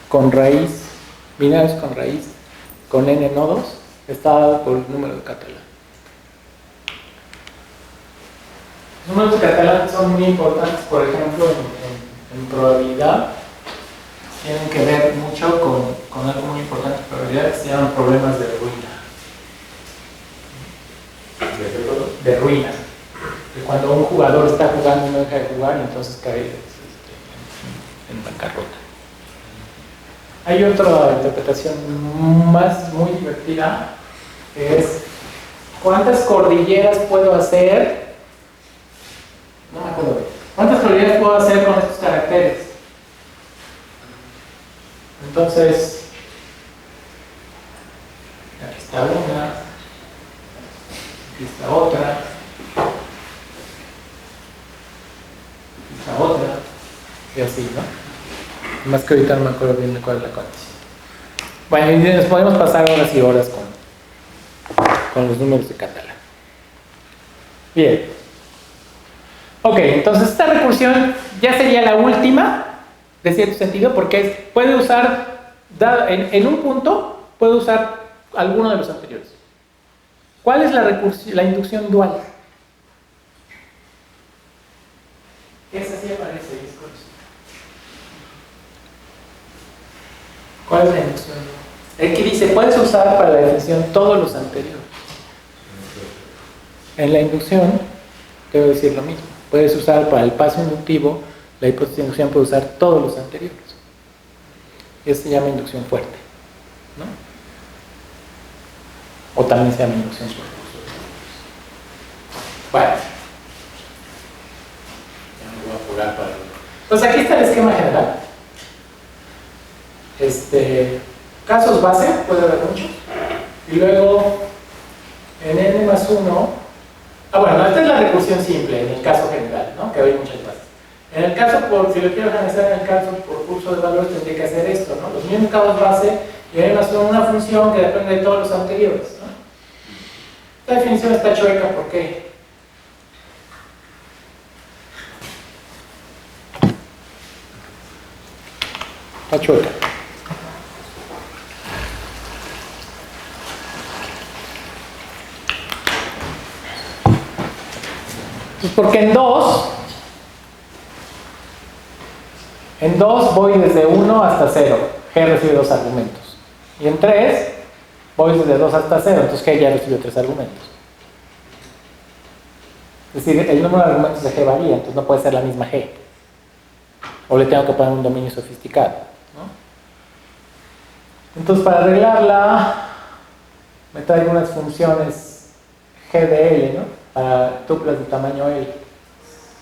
con raíz, binarios con raíz, con n nodos, está dada por el número de Catalán. Los números de Catalán son muy importantes, por ejemplo, en probabilidad. Tienen que ver mucho con algo muy importante en probabilidad que se llaman problemas de ruina. De ruina. Que cuando un jugador está jugando y no deja de jugar, entonces cae en bancarrota. Hay otra interpretación muy divertida, que es ¿cuántas cordilleras puedo hacer? No me acuerdo bien. ¿Cuántas cordilleras puedo hacer con estos caracteres? Entonces, aquí está una, aquí está otra, aquí está otra. Y así, ¿no? Más que ahorita no me acuerdo bien de cuál es la condición. Bueno, y nos podemos pasar horas y horas con los números de Catalan. Bien. Ok, entonces esta recursión ya sería la última, de cierto sentido, porque puede usar, en un punto, puede usar alguno de los anteriores. ¿Cuál es la inducción dual? Esa sí aparece, discurso. ¿Cuál es la inducción dual? El que dice, puedes usar para la definición todos los anteriores. En la inducción, debo decir lo mismo. Puedes usar para el paso inductivo, la hipótesis de inducción puede usar todos los anteriores. Eso se llama inducción fuerte, ¿no? O también se llama inducción suave. Bueno. Ya me voy a apurar para... Pues aquí está el esquema general. Casos base, puede haber muchos. Y luego, en n+1... bueno, esta es la recursión simple en el caso general, ¿no? Que hay muchas bases. En el caso, si lo quiero organizar en el caso por curso de valores, tendría que hacer esto, ¿no? Los mismos casos base y n+1 una función que depende de todos los anteriores, ¿no? Esta definición está chueca, ¿por qué? Está chueca. Pues porque en 2 voy desde 1 hasta 0, G recibe 2 argumentos. Y en 3 voy desde 2 hasta 0, entonces G ya recibe 3 argumentos. Es decir, el número de argumentos de G varía, entonces no puede ser la misma G. O le tengo que poner un dominio sofisticado, ¿no? Entonces para arreglarla, me traigo unas funciones G de L, ¿no? Para tuplas de tamaño L,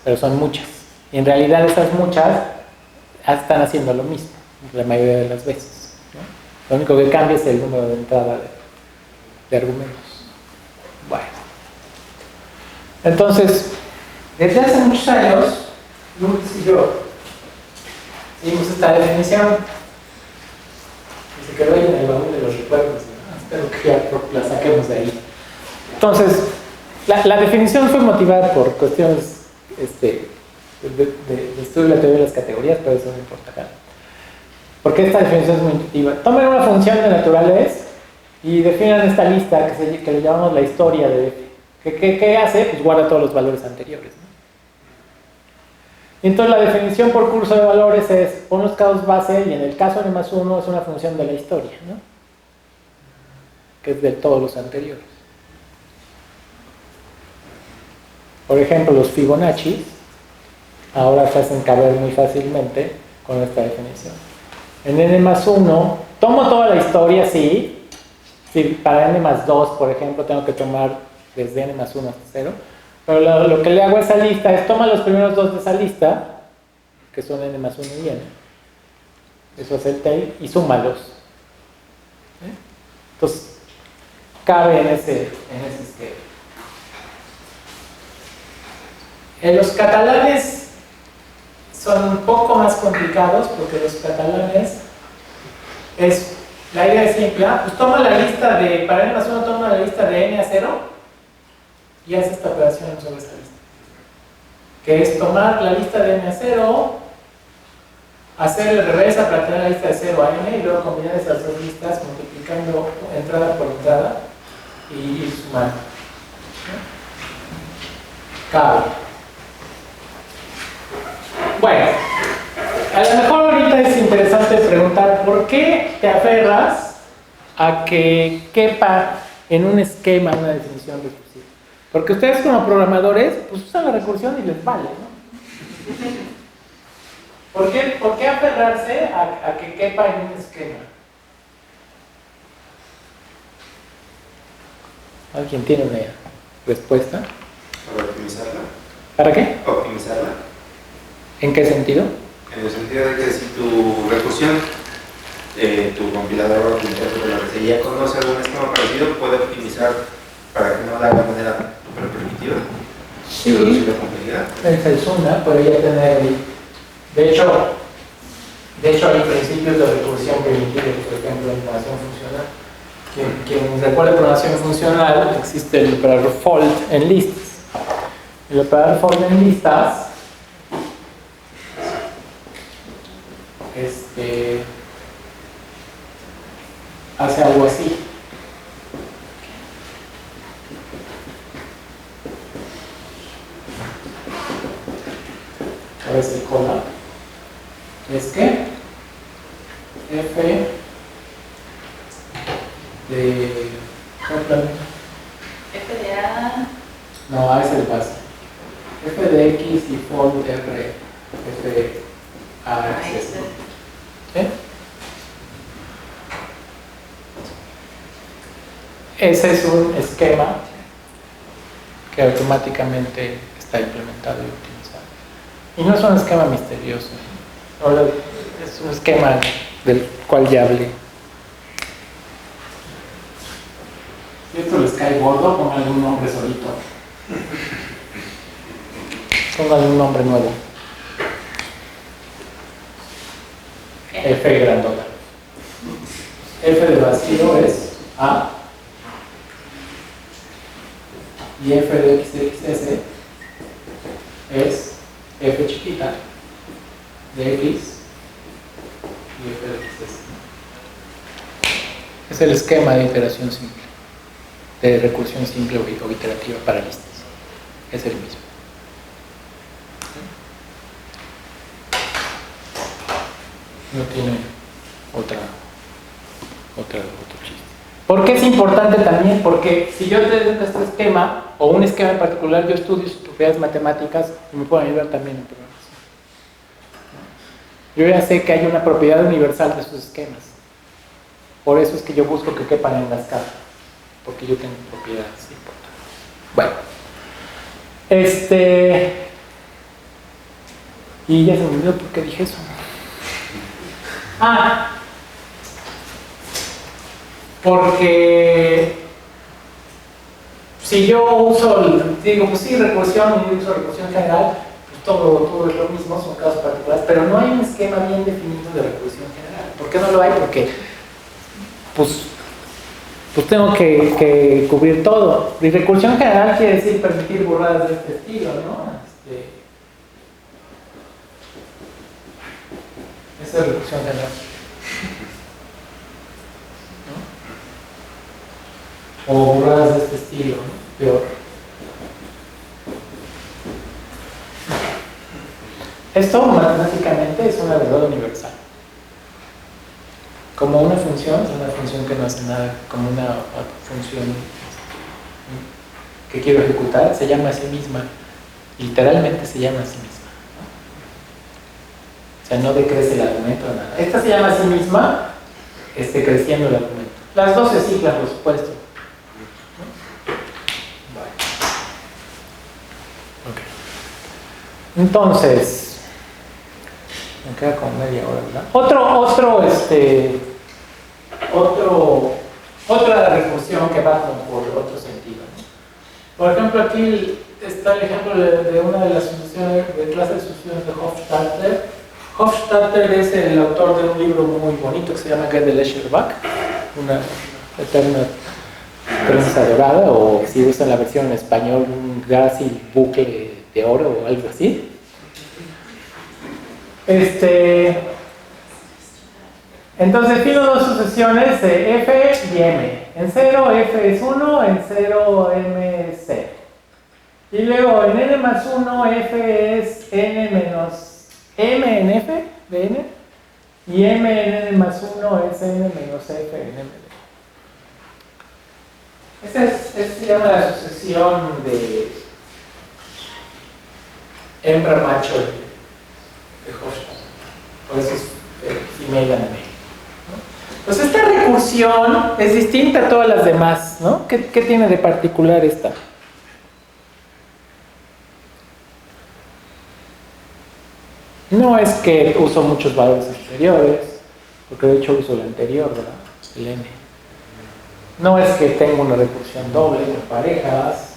pero son muchas. Y en realidad esas muchas están haciendo lo mismo la mayoría de las veces, ¿no? Lo único que cambia es el número de entrada de argumentos. Bueno, entonces, desde hace muchos años, Lourdes y yo hicimos esta definición y se quedó ahí en el baúl de los recuerdos, ¿no? Espero que ya la saquemos de ahí. Entonces, la definición fue motivada por cuestiones de estudio de la teoría de las categorías, pero eso no importa acá. Porque esta definición es muy intuitiva. Tomen una función de naturales y definan esta lista que le llamamos la historia de f. ¿Qué hace? Pues guarda todos los valores anteriores, ¿no? Y entonces la definición por curso de valores es pon los casos base y en el caso n+1 es una función de la historia, ¿no? Que es de todos los anteriores. Por ejemplo, los Fibonacci ahora se hacen caber muy fácilmente con esta definición. En n+1, tomo toda la historia, sí. Si para n+2, por ejemplo, tengo que tomar desde n+1 hasta 0. Pero lo que le hago a esa lista es toma los primeros dos de esa lista, que son n+1 y n. Eso es el tail, y súmalos. Entonces, cabe en ese esquema. Los catalanes son un poco más complicados porque los catalanes la idea es simple, pues toma la lista para n+1 toma la lista de n a 0 y hace esta operación sobre esta lista, que es tomar la lista de n a 0, hacerle reversa para tener la lista de 0 a n y luego combinar esas dos listas multiplicando entrada por entrada y ir sumando, ¿no? Cabe. Bueno, a lo mejor ahorita es interesante preguntar ¿por qué te aferras a que quepa en un esquema una definición recursiva? Porque ustedes como programadores pues usan la recursión y les vale, ¿no? ¿Por qué aferrarse a que quepa en un esquema? ¿Alguien tiene una respuesta? Para optimizarla. ¿Para qué? Optimizarla. ¿En qué sentido? En el sentido de que si tu recursión, tu compilador o tu intérprete que ya conoce algún esquema parecido, puede optimizar para que no lo haga de manera super primitiva y reducir la complejidad. Esa es una, podría tener De hecho hay principios de recursión primitivos, por ejemplo, en programación funcional. Quien recuerda programación funcional, existe el operador fold en listas. El operador fold en listas hace algo así. A ver si cola. Es que f de F de A. no, A es el base. F de X y fold R. F de A es este. ¿Sí? Ese es un esquema que automáticamente está implementado y utilizado. Y no es un esquema misterioso. Ahora es un esquema del cual ya hablé. Si esto les cae gordo, pongan algún nombre solito. Pongan un nombre nuevo. F grandota. F de vacío es A. Y F de XXS es F chiquita de X y F de XS. Es el esquema de iteración simple, de recursión simple o iterativa para listas. Es el mismo. No tiene otro chiste. ¿Por qué es importante también? Porque si yo tengo este esquema, o un esquema en particular, yo estudio sus propiedades matemáticas y me pueden ayudar también en programación. Yo ya sé que hay una propiedad universal de sus esquemas. Por eso es que yo busco que quepan en las cajas. Porque yo tengo propiedades importantes. Bueno. Y ya se me olvidó por qué dije eso. Porque si yo digo, pues sí, recursión y uso recursión general, pues todo es lo mismo, son casos particulares, pero no hay un esquema bien definido de recursión general. ¿Por qué no lo hay? Porque pues tengo que cubrir todo. Y recursión general quiere decir permitir burradas de este estilo, ¿no? Esa es recursión general. ¿No? O burradas de este estilo, ¿no? Peor. Esto matemáticamente es una verdad universal. Como una función, es una función que no hace nada, como una función que quiero ejecutar, se llama a sí misma. Literalmente se llama a sí misma. O sea, no decrece el argumento o nada. Esta se llama a sí misma, creciendo el argumento. Las dos se ciclan, por supuesto. Okay. Entonces, me queda como media hora, ¿verdad? Otra recursión que va como por otro sentido, ¿no? Por ejemplo, aquí está el ejemplo de una de las soluciones, de clase de soluciones de Hofstadter. Hofstadter es el autor de un libro muy bonito que se llama Get the Leisure Back, una eterna prensa dorada, o si usan la versión en español, un grácil bucle de oro o algo así. Entonces defino dos sucesiones de F y M. En 0 F es 1, en 0 M es 0. Y luego en N más 1 F es N menos M en F de N. Y M en N más 1 es N menos F en M de N. Esta se llama la sucesión de hembra macho de Hofstadter. Por eso es female and male. Pues esta recursión es distinta a todas las demás, ¿no? ¿Qué tiene de particular esta? No es que uso muchos valores exteriores, porque de hecho uso el anterior, ¿verdad? El n. No es que tengo una recursión doble de parejas.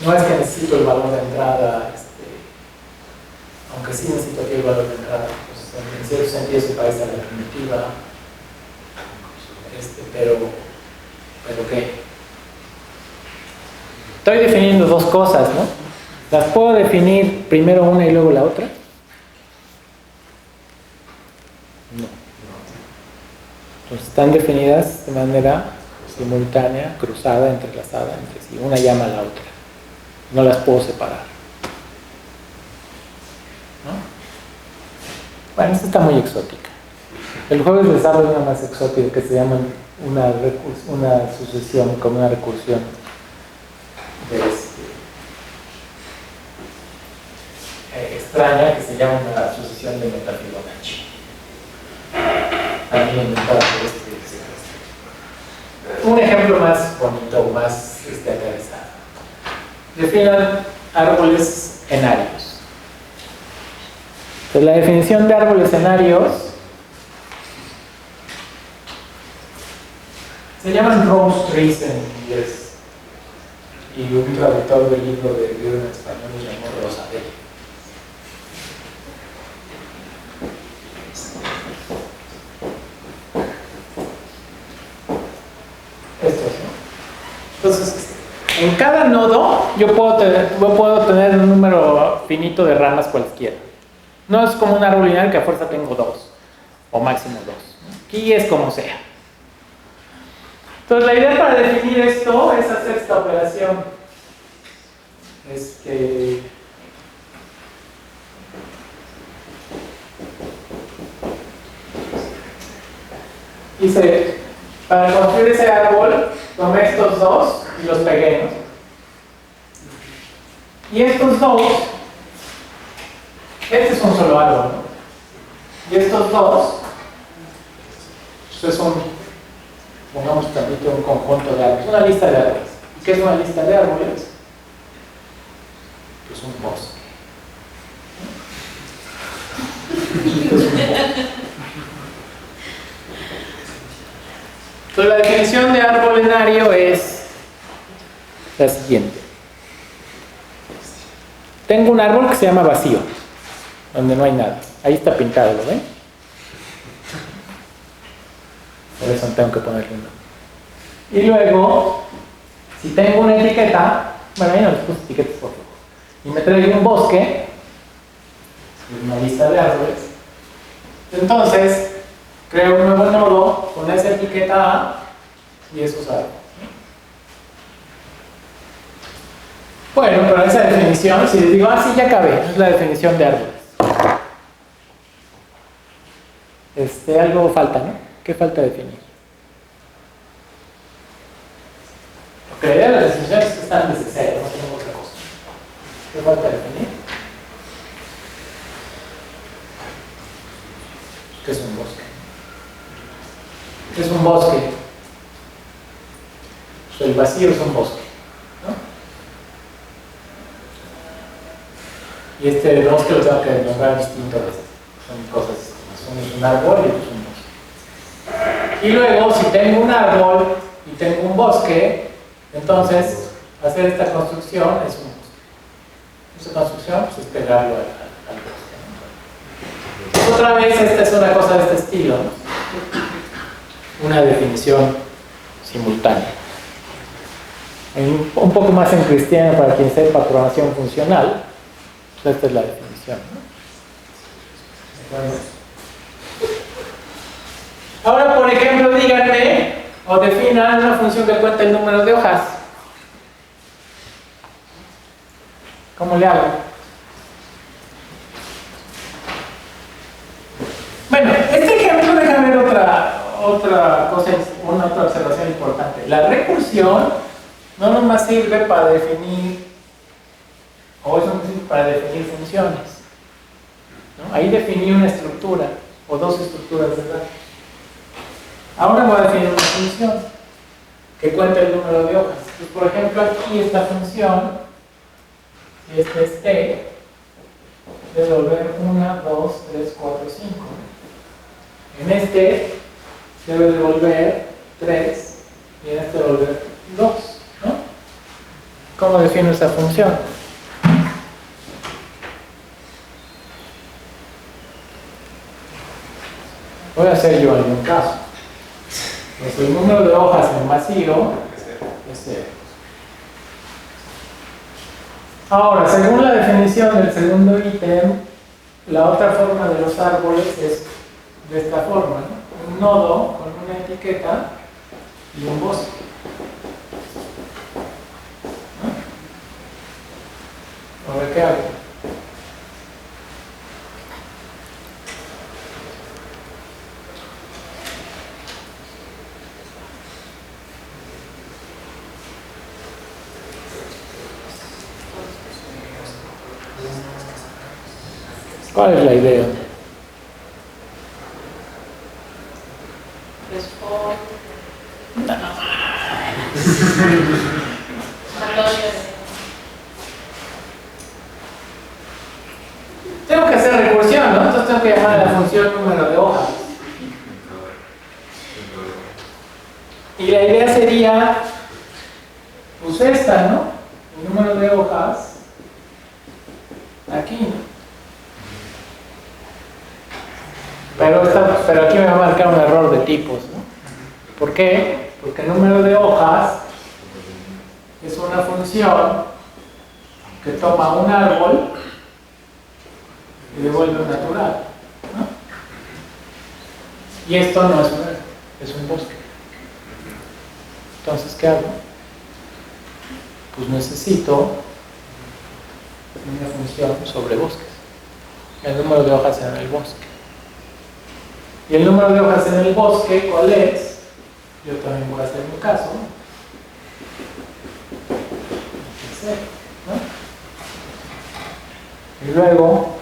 No es que necesito el valor de entrada aunque sí necesito aquí el valor de entrada, pues en cierto sentido se parece a la primitiva, pero ¿qué? Estoy definiendo dos cosas, ¿no? ¿Las puedo definir primero una y luego la otra? No. Entonces están definidas de manera simultánea, cruzada, entrelazada entre sí. Una llama a la otra. No las puedo separar. ¿No? Bueno, esta está muy exótica. El jueves les hablo de una más exótica que se llama una sucesión con una recursión extraña que se llama una sucesión de Metafibonacci. También inventada por un ejemplo más bonito, más aterrizado. Definan árboles enarios. Entonces, la definición de árboles enarios se llaman rose trees en inglés, y un traductor del libro de en español lo llamó rosadero. Estos, ¿no? Entonces, en cada nodo yo puedo tener un número finito de ramas cualquiera. No es como un árbol lineal que a fuerza tengo dos, o máximo dos. Aquí es como sea. Entonces, la idea para definir esto es hacer esta operación. Hice, para construir ese árbol, tomé estos dos y los pegué, ¿no? Y estos dos, este es un solo árbol, ¿no? Y estos dos, pues es pongamos también un conjunto de árboles, una lista de árboles. ¿Y qué es una lista de árboles? Pues un bosque. Entonces, la definición de árbol enario es la siguiente. Tengo un árbol que se llama vacío, donde no hay nada. Ahí está pintado, ¿lo ven? Por eso tengo que ponerle un nombre. Y luego, si tengo una etiqueta, bueno, ahí no les puse etiquetas por favor, y me traigo un bosque, una lista de árboles, entonces creo un nuevo nodo con esa etiqueta A y esos árboles. Bueno, pero esa definición, si les digo, sí, ya acabé, es la definición de árboles. Algo falta, ¿no? ¿Qué falta definir? Porque la idea de las definiciones es que están desde cero, no tenemos otra cosa. ¿Qué falta definir? ¿Qué es un bosque? ¿Qué es un bosque? Pues el vacío es un bosque, ¿no? Y este bosque lo tengo que nombrar distinto a veces. Son cosas distintas. Uno es un árbol y otro es un bosque. Y luego, si tengo un árbol y tengo un bosque, entonces hacer esta construcción es un bosque. Esta construcción pues, es pegarlo al bosque. Otra vez, esta es una cosa de este estilo, ¿no? Una definición simultánea. Un poco más en cristiano para quien sepa programación funcional. Esta es la definición, ¿no? Bueno. Ahora, por ejemplo, díganme o definan una función que cuenta el número de hojas. ¿Cómo le hago? Bueno, este ejemplo deja ver otra cosa, otra observación importante. La recursión no nomás sirve para definir, o eso no sirve para definir funciones, ¿no? Ahí definí una estructura o dos estructuras de datos. Ahora voy a definir una función que cuenta el número de hojas. Entonces, por ejemplo, aquí esta función, si este es t, debe devolver 1, 2, 3, 4, 5. En este debe devolver 3 y en este devolver 2, ¿no? ¿Cómo defino esa función? Voy a hacer yo algún caso. Pues el número de hojas en vacío es 0. Ahora, según la definición del segundo ítem, la otra forma de los árboles es de esta forma, ¿no? Un nodo con una etiqueta y un bosque. ¿No? A ver qué hago. ¿Cuál es la idea? Tengo que hacer recursión, ¿no? Entonces tengo que llamar a la función número de hojas. Y la idea sería, pues esta, ¿no? El número de hojas aquí, ¿no? Pero aquí me va a marcar un error de tipos, ¿no? ¿Por qué? Porque el número de hojas es una función que toma un árbol y devuelve un natural, ¿no? Y esto no es un árbol, es un bosque. Entonces, ¿qué hago? Pues necesito una función sobre bosques. El número de hojas en el bosque. Y el número de hojas en el bosque, ¿cuál es? Yo también voy a hacer un caso. ¿No? Y luego,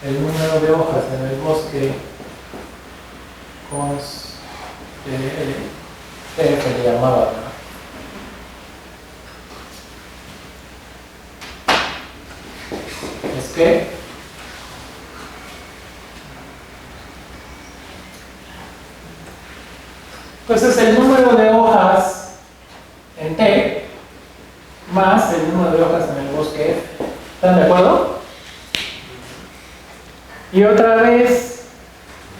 el número de hojas en el bosque TF le llamaba, ¿no? Es que pues es el número de hojas en T más el número de hojas en el bosque F. ¿Están de acuerdo? Y otra vez,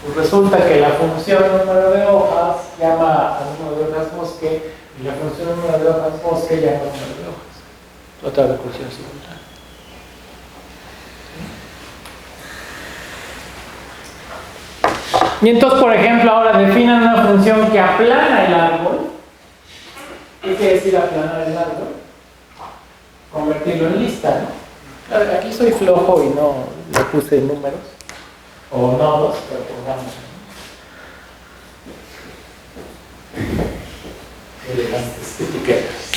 pues resulta que la función número de hojas llama al número de hojas bosque y la función número de hojas bosque llama al número de hojas. Otra recursión simultánea. Y entonces, por ejemplo, ahora definan una función que aplana el árbol. ¿Qué quiere decir aplanar el árbol? Convertirlo en lista, ¿no? Aquí soy flojo y no le puse números o nodos, pero pongamos. Elegantes etiquetas.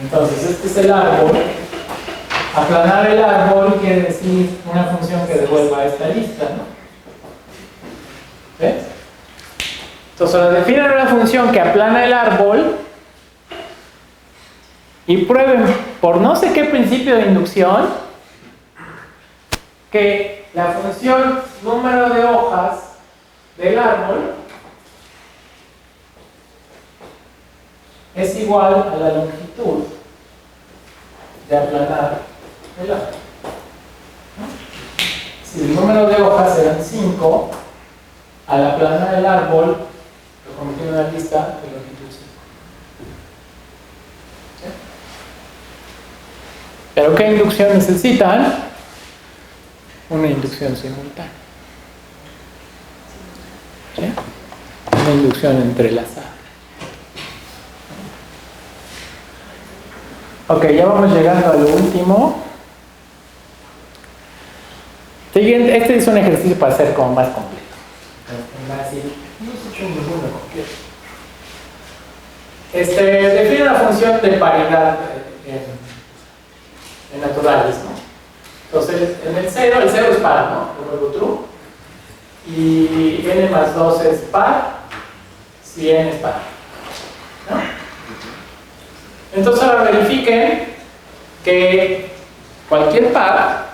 Entonces, este es el árbol. Aplanar el árbol quiere decir una función que devuelva esta lista, ¿no? ¿Ves? Entonces ahora definan una función que aplana el árbol y prueben por no sé qué principio de inducción que la función número de hojas del árbol es igual a la longitud de aplanar el árbol. Si el número de hojas eran 5, al aplanar el árbol, lo convertí en una lista de longitud 5. ¿Sí? ¿Pero qué inducción necesitan? Una inducción simultánea. ¿Sí? Una inducción entrelazada. Ok, ya vamos llegando a lo último. Siguiente, este es un ejercicio para hacer como más completo. Así, no se hecho ninguno completo. Define una función de paridad en naturales, ¿no? Entonces, en el 0 es par, ¿no? Lo vuelvo true. Y n más 2 es par si n es par, ¿no? Entonces ahora verifiquen que cualquier par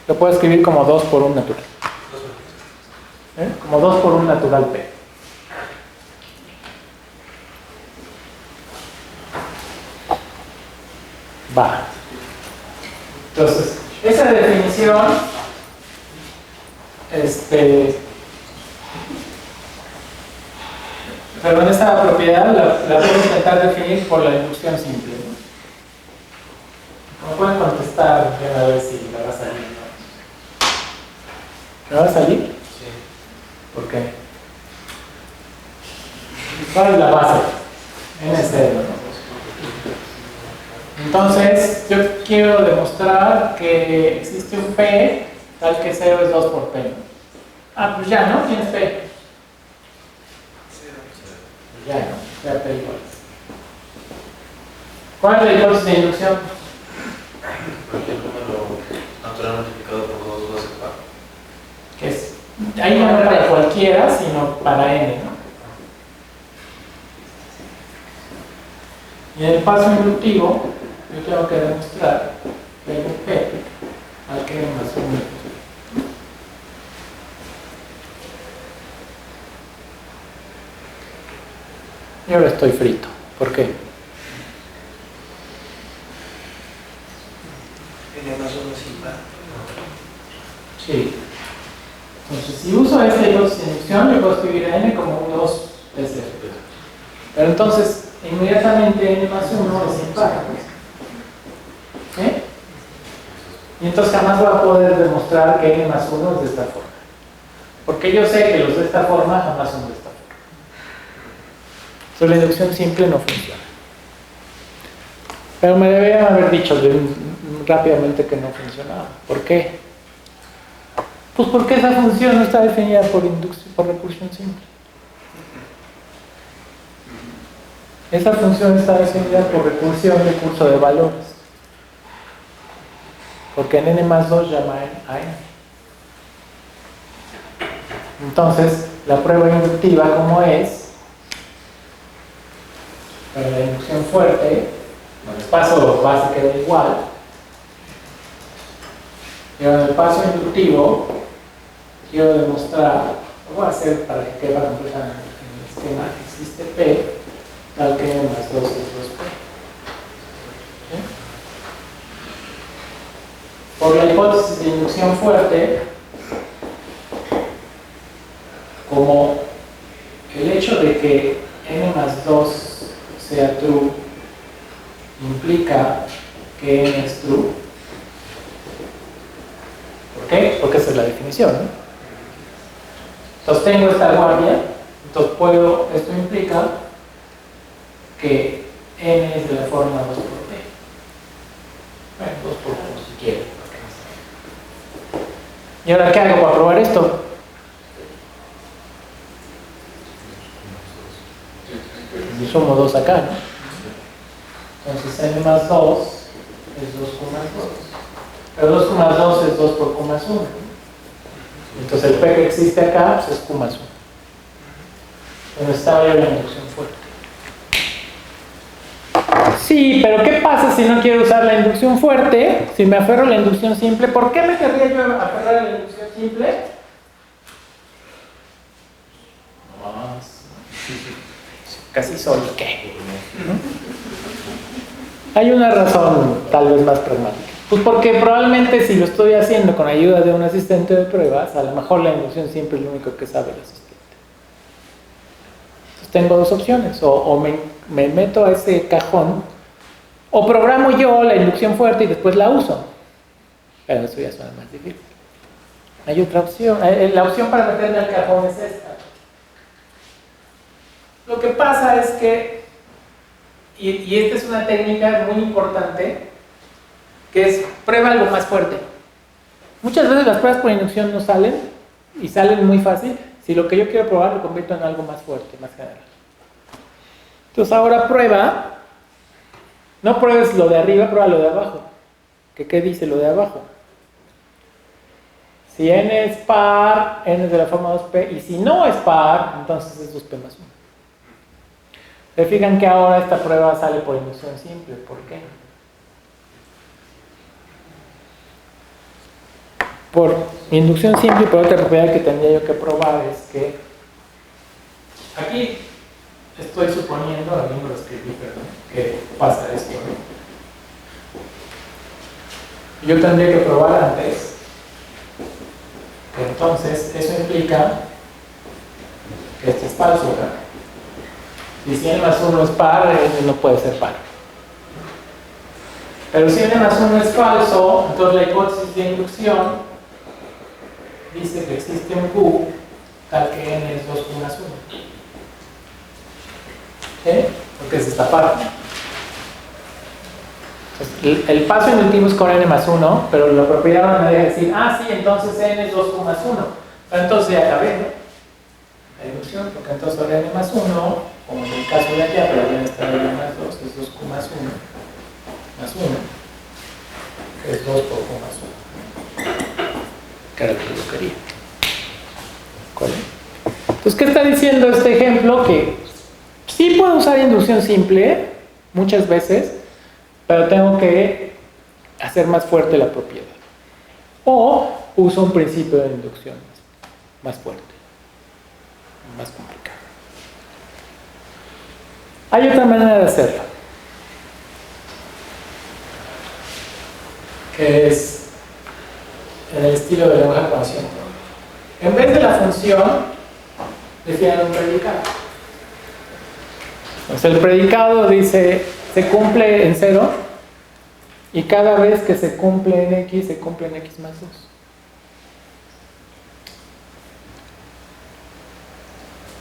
lo puedo escribir como 2 por 1 natural. Como 2 por 1 natural P. Va. Entonces, esa definición Pero en esta propiedad la voy a intentar definir por la inducción simple, ¿no? ¿No pueden contestar? A ver si me va a salir, ¿no? ¿Me va a salir? Sí. ¿Por qué? ¿Cuál es la base? N0, ¿no? Entonces, yo quiero demostrar que existe un P tal que 0 es 2 por P. Ah, pues ya, ¿no? ¿Tienes P? Ya, ¿no? Ya P igual. ¿Cuál es la hipótesis de inducción? Porque el número natural multiplicado por 2 va a ser par. ¿Qué es? Ahí no para cualquiera, sino para N, ¿no? Y en el paso inductivo, yo tengo que demostrar que hay un P al que N más 1. Y ahora estoy frito. ¿Por qué? N más 1 es impar. Sí. Entonces, si uso esta hipótesis de inducción, yo puedo escribir a N como un 2 de 0. Pero entonces, inmediatamente N más 1 es impar. ¿Sí? Y entonces jamás voy a poder demostrar que N más 1 es de esta forma. Porque yo sé que los de esta forma jamás son de esta forma. Entonces la inducción simple no funciona. Pero me deberían haber dicho rápidamente que no funcionaba. ¿Por qué? Pues porque esa función no está definida por recursión simple. Esa función está definida por recursión de curso de valores. Porque en N más 2 llama a N. Entonces, la prueba inductiva, como es, para la inducción fuerte, bueno, el paso base queda igual. Y ahora en el paso inductivo, quiero demostrar, lo voy a hacer para que quede completamente en el esquema, existe P, tal que N más 2 es 2P. ¿Sí? Por la hipótesis de inducción fuerte, como el hecho de que N más 2 sea true implica que N es true. ¿Por qué? Porque esa es la definición, ¿no? Entonces tengo esta guardia, entonces esto implica que N es de la forma 2 por P. Bueno, 2 por P si quiero. ¿Y ahora qué hago para probar esto? Y sumo 2 acá, ¿no? Entonces N más 2 es 2 Q más 2. Pero 2 Q más 2 es 2 por Q más 1. Entonces el P que existe acá pues es Q más 1. Donde estaba yo la inducción fuerte. Sí, pero ¿qué pasa si no quiero usar la inducción fuerte? Si me aferro a la inducción simple, ¿por qué me querría yo aferrar a la inducción simple? Casi solo, ¿qué? Hay una razón tal vez más pragmática. Pues porque probablemente si lo estoy haciendo con ayuda de un asistente de pruebas, a lo mejor la inducción simple es lo único que sabe el asistente. Entonces tengo dos opciones, o me meto a ese cajón, o programo yo la inducción fuerte y después la uso. Pero eso ya suena más difícil. Hay otra opción, la opción para meterme al cajón es esta. Lo que pasa es que, y esta es una técnica muy importante, que es prueba algo más fuerte. Muchas veces las pruebas por inducción no salen, y salen muy fácil, si lo que yo quiero probar lo convierto en algo más fuerte, más general. Entonces ahora prueba, no pruebes lo de arriba, prueba lo de abajo. ¿Qué dice lo de abajo? Si n es par, n es de la forma 2p, y si no es par, entonces es 2p más 1. Se fijan que ahora esta prueba sale por inducción simple. ¿Por qué? Por inducción simple y por otra propiedad que tendría yo que probar es que aquí estoy suponiendo, alguien me lo escribí, perdón, que pasa esto, ¿no? Yo tendría que probar antes que Entonces, eso implica que este es falso, ¿verdad? Y si n más 1 es par, n no puede ser par. Pero si n más 1 es falso, entonces la hipótesis de inducción dice que existe un Q tal que n es 2Q más 1. ¿Sí? Porque es esta parte. Entonces, el paso inductivo es con n más 1, pero la propiedad me deja decir, ah, sí, entonces n es 2Q más 1. Pero entonces ya acabé, ¿no? La inducción, porque entonces ahora n más 1, como en el caso de allá, pero ya está n más 2, es 2Q más 1, más 1, que es 2 por Q más 1, que era lo que yo quería. ¿Cuál? Entonces, ¿qué está diciendo este ejemplo? Que sí puedo usar inducción simple, muchas veces, pero tengo que hacer más fuerte la propiedad. O uso un principio de inducción más fuerte, más complicado. Hay otra manera de hacerlo, que es en el estilo de lenguaje consciente. En vez de la función, definan un predicado. Entonces el predicado dice, se cumple en 0, y cada vez que se cumple en x, se cumple en x más 2.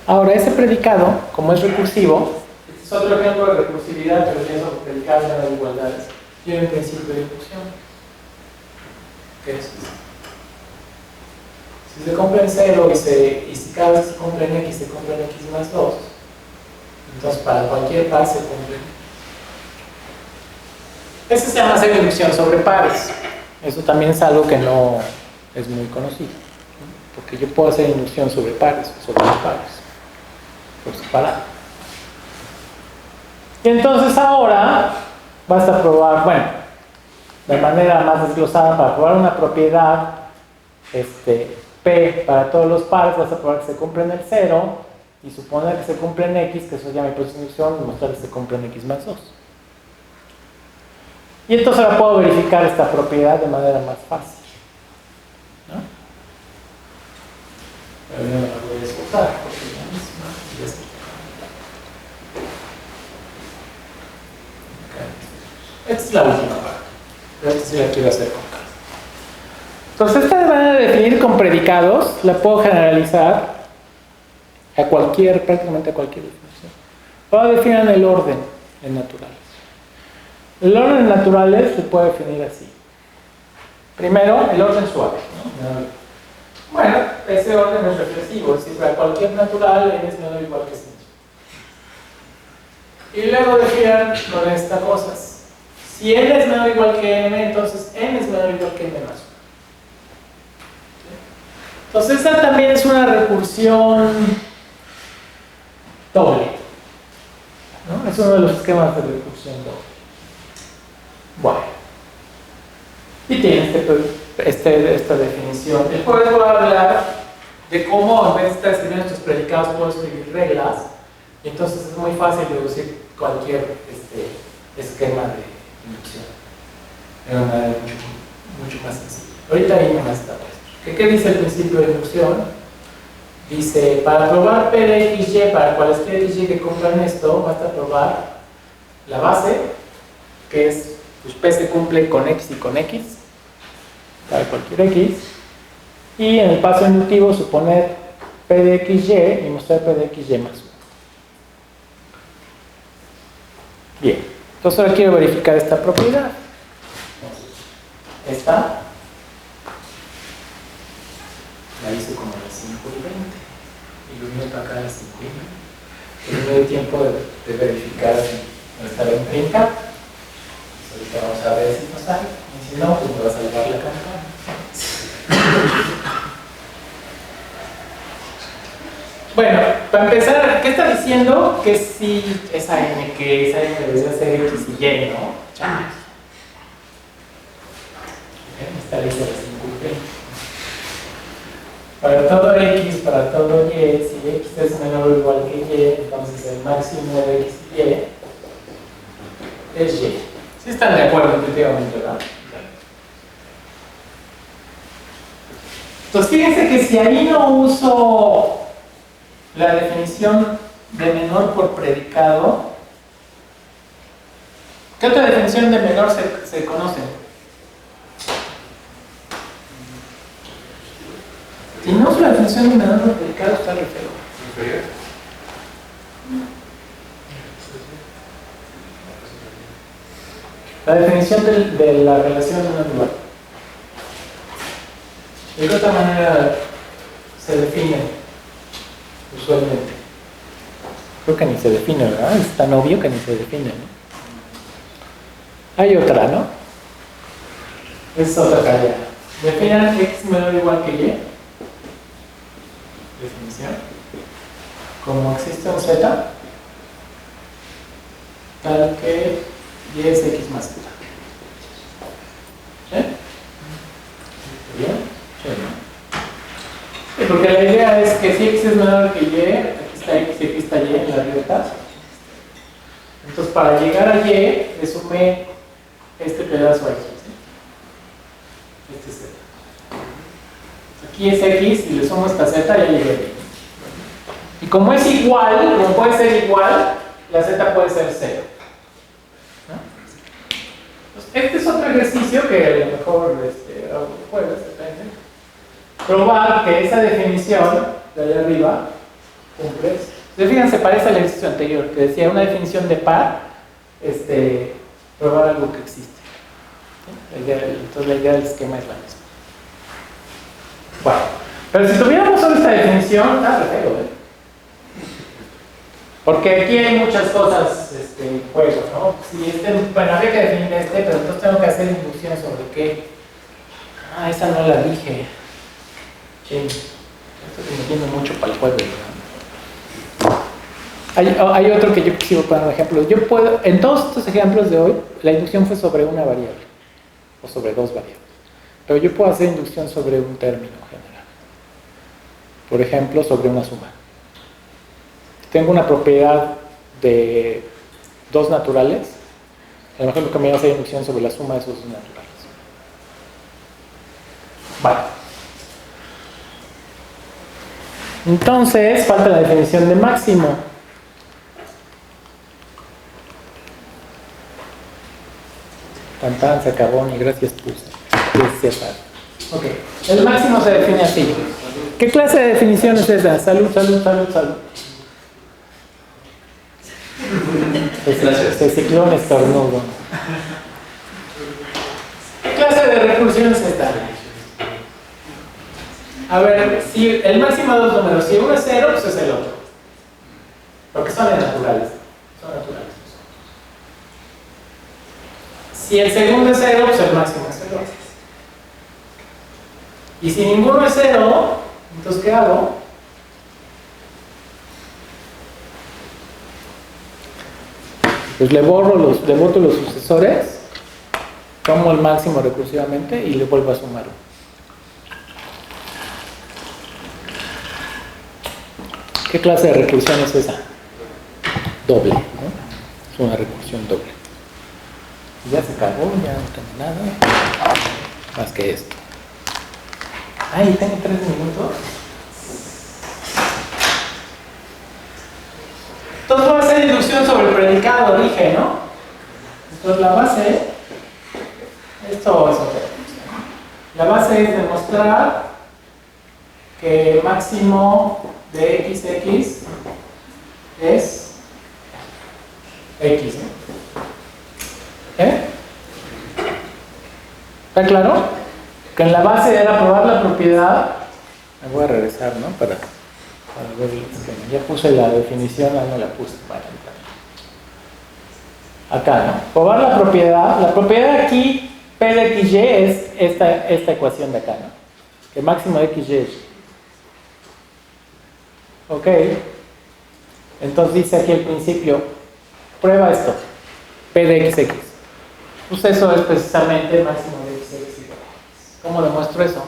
Ahora, ese predicado, como es recursivo, este es otro ejemplo de recursividad, pero ya son predicados de las igualdades, tiene un principio de inducción. ¿Qué es eso? Si se cumple en 0 y si cada vez que se cumple en x, se cumple en x más 2, entonces para cualquier par se cumple. Eso se llama hacer inducción sobre pares. Eso también es algo que no es muy conocido, ¿no? Porque yo puedo hacer inducción sobre pares, sobre los pares, por separado. Y entonces ahora basta probar, bueno, de manera más desglosada, para probar una propiedad P para todos los pares, vas a probar que se cumple en el 0 y suponer que se cumple en x, que eso ya mi hipótesis de inducción, y mostrar que se cumple en x más 2. Y entonces ahora puedo verificar esta propiedad de manera más fácil, ¿no? Pero yo no la voy a escoger porque es la misma y es okay. Esta es la última parte, pero esta sí la quiero hacer con calma. Entonces esta manera de definir con predicados la puedo generalizar a prácticamente a cualquier definición. Puedo definir en el orden en naturales. El orden en naturales se puede definir así. Primero, el orden suave, ¿no? Bueno, ese orden es reflexivo, es decir, para cualquier natural n es menor o igual que 5. Y luego definan con estas cosas. Si n es menor o igual que m, entonces n es menor o igual que m más 1. Entonces esta también es una recursión doble, ¿no? Es uno de los esquemas de recursión doble. Bueno, y tiene esta definición. Después voy a hablar de cómo en vez de estar escribiendo estos predicados puedo escribir reglas, y entonces es muy fácil deducir cualquier esquema de inducción de una manera mucho más sencilla. Ahorita viene más esta puesto. ¿Qué dice el principio de inducción? Dice, para probar P de XY, para cualquier XY que cumplan esto, basta probar la base, que es pues P se cumple con X y con X, para cualquier X, y en el paso inductivo suponer P de XY y mostrar P de XY más 1. Bien, entonces ahora quiero verificar esta propiedad. Esta la hice como a las 5:20 y lo mío para acá a las 5:20. Pero no hay tiempo de verificar si no está bien brincado. Ahorita vamos a ver si nos sale, y si no, pues me va a salvar la campana. Bueno, para empezar, ¿qué está diciendo? Que si esa n, que esa n debería ser x y y, ¿no? Esta lista de 5:20. Para todo x, para todo y, si x es menor o igual que y, entonces el máximo de x y es y. ¿Sí están de acuerdo intuitivamente, verdad? Entonces fíjense que si ahí no uso la definición de menor por predicado, ¿qué otra definición de menor se conoce? Si no uso la definición de menor por predicado, está re feo. Inferior. La definición de la relación en un lugar. ¿De qué otra manera se define usualmente? Creo que ni se define, ¿verdad? Es tan obvio que ni se define, ¿no? Hay otra, ¿no? Es otra tarea. Definan x menor o igual que y. Definición. Como existe un z, tal que y es x más z. ¿Sí? ¿Bien? Sí, ¿no? Sí, porque la idea es que si x es menor que y, aquí está x y aquí está y en la recta. Entonces, para llegar a y, le sumé este pedazo aquí. ¿Sí? Este es z. Aquí es x y le sumo esta z y ya llegué aquí. Y como es igual, como puede ser igual, la z puede ser 0. Este es otro ejercicio que a lo mejor puedes, depende. Probar que esa definición de allá arriba cumple eso. Entonces, fíjense, parece al ejercicio anterior, que decía una definición de par, probar algo que existe. ¿Sí? Entonces la idea del esquema es la misma. Bueno, pero si tuviéramos solo esta definición, está re feo, ¿eh? Porque aquí hay muchas cosas en juego, ¿no? Si bueno, habría que definir pero entonces tengo que hacer inducción sobre qué. Ah, esa no la dije. Sí, estoy metiendo mucho para el juego, ¿no? Hay otro que yo quisiera poner un ejemplo. Yo puedo, en todos estos ejemplos de hoy, la inducción fue sobre una variable, o sobre dos variables. Pero yo puedo hacer inducción sobre un término general. Por ejemplo, sobre una suma. Tengo una propiedad de dos naturales, a lo mejor lo que me va a hacer inducción sobre la suma de esos dos naturales. Vale. Entonces, falta la definición de máximo. Tan, se acabó, ni gracias puse. Ok, el máximo se define así. ¿Qué clase de definición es esa? Salud, salud, salud, salud. Se cicló un estornudo. ¿Qué clase de recursión es esta? A ver, si el máximo de dos números, si uno es 0, pues es el otro. Porque son naturales. Son naturales. Si el segundo es 0, pues el máximo es 0. Y si ninguno es 0, entonces ¿qué hago? Pues le boto los sucesores, tomo el máximo recursivamente y le vuelvo a sumar. ¿Qué clase de recursión es esa? Doble, ¿no? Es una recursión doble. Ya se acabó, ya no tengo nada más que esto. Ay, tengo 3 minutos. Entonces voy a hacer inducción sobre el predicado, dije, ¿no? Entonces la base, esto es otra. La base es demostrar que el máximo de XX es X, ¿no? ¿Está claro? Que en la base era probar la propiedad. Me voy a regresar, ¿no? Para ver el esquema. Ya puse la definición, no la puse. Bueno, acá, ¿no? Probar la propiedad. La propiedad aquí, P de XY, es esta ecuación de acá, ¿no? Que máximo de XY es. Ok. Entonces dice aquí al principio, prueba esto. P de XX. Pues eso es precisamente el máximo de XX. ¿Cómo demuestro eso?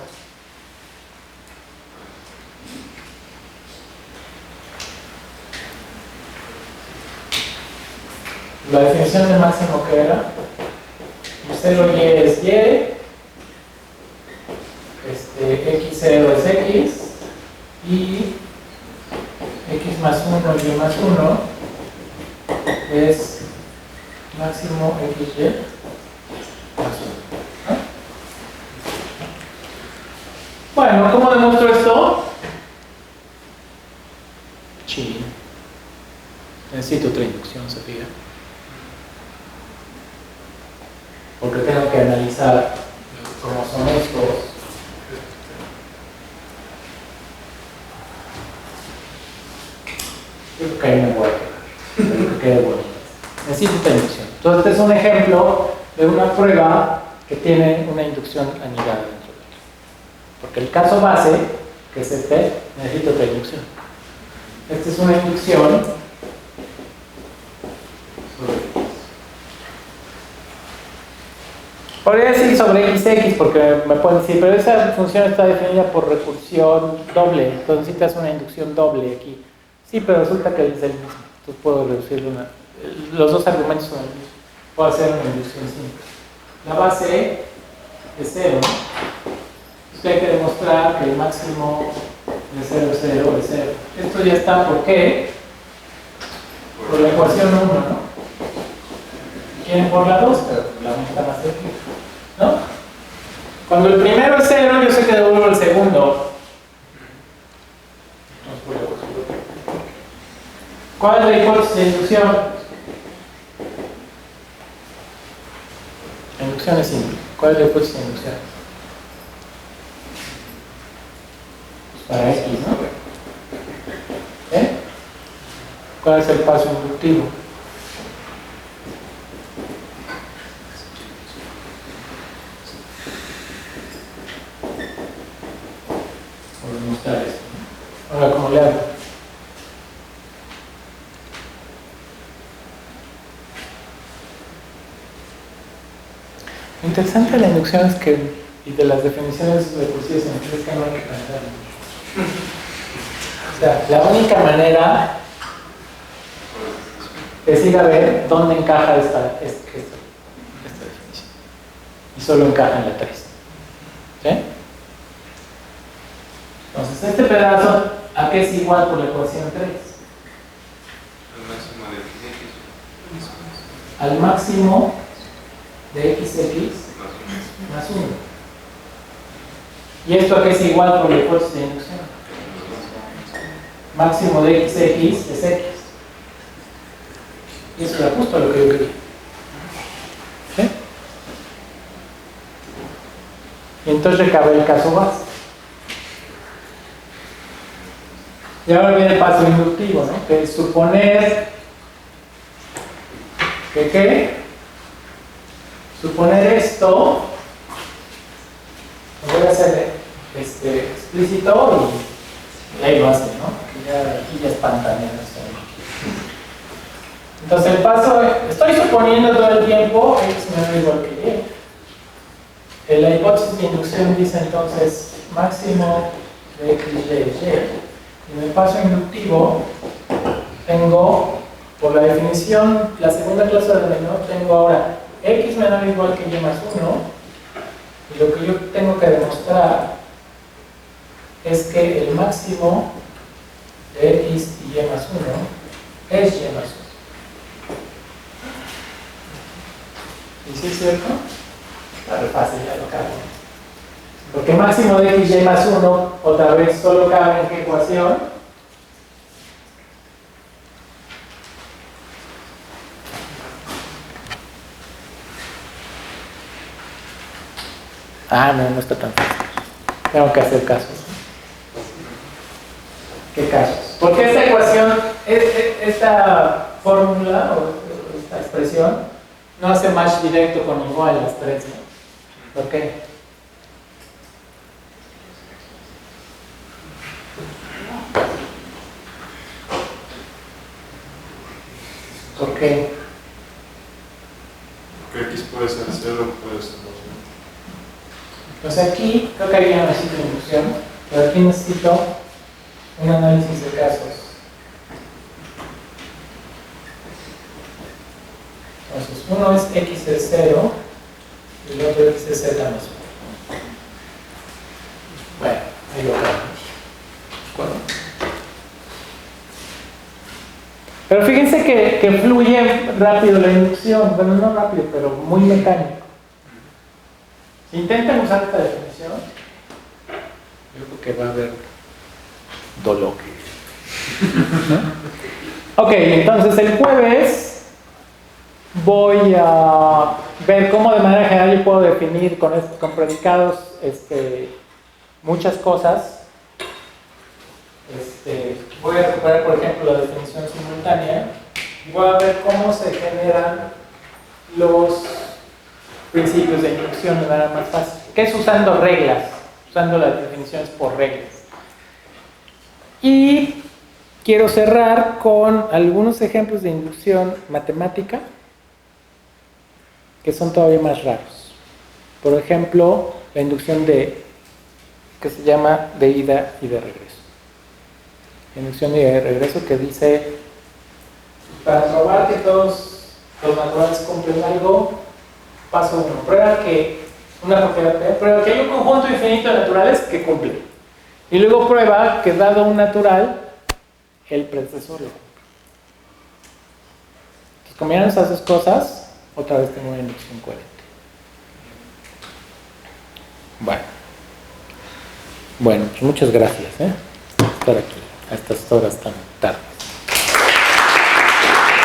La definición de máximo que era 0y es y, x0 es x y x más 1 y más 1 es máximo xy más 1. ¿No? Bueno, ¿cómo demuestro esto? Sí. Necesito otra inducción, se fija. Porque tengo que analizar cómo son estos. Creo que ahí me voy a quedar. Creo que quede bonito. Necesito esta inducción. Entonces, este es un ejemplo de una prueba que tiene una inducción anidada dentro de ella. Porque el caso base, que es este, necesita otra inducción. Esta es una inducción sobre X. Podría decir sobre XX porque me pueden decir, pero esa función está definida por recursión doble, entonces necesitas una inducción doble aquí. Sí, pero resulta que es el mismo. Entonces puedo reducirlo los dos argumentos son el mismo. Puedo hacer una inducción simple. La base es 0. Entonces hay que demostrar que el máximo de 0 es 0 es 0. Esto ya está, ¿por qué? Por la ecuación 1, ¿no? Quieren por la 2, pero la 1 está más cerca, ¿no? Cuando el primero es 0, yo sé que devuelvo el segundo. ¿Cuál es la hipótesis de inducción? La inducción es simple. ¿Cuál es la hipótesis de inducción? Pues para X, ¿no? ¿Eh? ¿Cuál es el paso inductivo? Por demostrar esto. Ahora, ¿cómo le hago? Lo interesante de la inducción es que, y de las definiciones recursivas es que no hay que pensar. O sea, la única manera es ir a ver dónde encaja esta definición. Y solo encaja en la 3. ¿Sí? Entonces, este pedazo, ¿a qué es igual por la ecuación 3? Al máximo de XX más 1. ¿Y esto a qué es igual por la hipótesis de inducción? Máximo de XX es X. Y eso era justo lo que yo quería. ¿Sí? Y entonces recabé el caso base. Y ahora viene el paso inductivo, ¿no? Que es suponer que ¿qué? Suponer esto, lo voy a hacer explícito y ahí lo hace, ¿no? Aquí ya espantan esto. Entonces el paso, estoy suponiendo todo el tiempo x menor o igual que y. La hipótesis de inducción dice entonces máximo de x, y, y. En el paso inductivo tengo, por la definición, la segunda clase de menor, tengo ahora x menor o igual que y más 1, y lo que yo tengo que demostrar es que el máximo de x y y más 1 es y más 1. ¿Y si es cierto? Claro, fácil, ya lo acabo. Porque máximo de x y más 1, otra vez, solo cabe en qué ecuación. Ah, no está tan fácil. Tengo que hacer casos. ¿Qué casos? Porque esta ecuación, esta fórmula o esta expresión no hace match directo con igual las tres, ¿no? ¿Por qué? ¿Por qué? Porque X puede ser 0, puede ser 2. Pues aquí creo que ahí ya necesito inducción, pero aquí necesito un análisis de casos. Entonces, uno es x es 0 y el otro x es z más 1. Bueno, ahí lo vemos. Pero fíjense que fluye rápido la inducción, bueno, no rápido, pero muy mecánico. Si intentan usar esta definición, yo creo que va a haber dolor. ¿No? Ok, entonces el jueves voy a ver cómo de manera general yo puedo definir con predicados muchas cosas. Voy a recuperar, por ejemplo, la definición simultánea y voy a ver cómo se generan los principios de inducción de manera más fácil. ¿Qué es usando reglas? Usando las definiciones por reglas. Y quiero cerrar con algunos ejemplos de inducción matemática que son todavía más raros. Por ejemplo, la inducción que se llama de ida y de regreso. Inducción de ida y de regreso que dice, para probar que todos los naturales cumplen algo, paso 1. Prueba que hay un conjunto infinito de naturales que cumplen. Y luego prueba que dado un natural, el predecesor lo cumple. Entonces, combinan esas dos cosas, otra vez tengo una inducción coherente. Bueno, pues muchas gracias por estar aquí a estas horas tan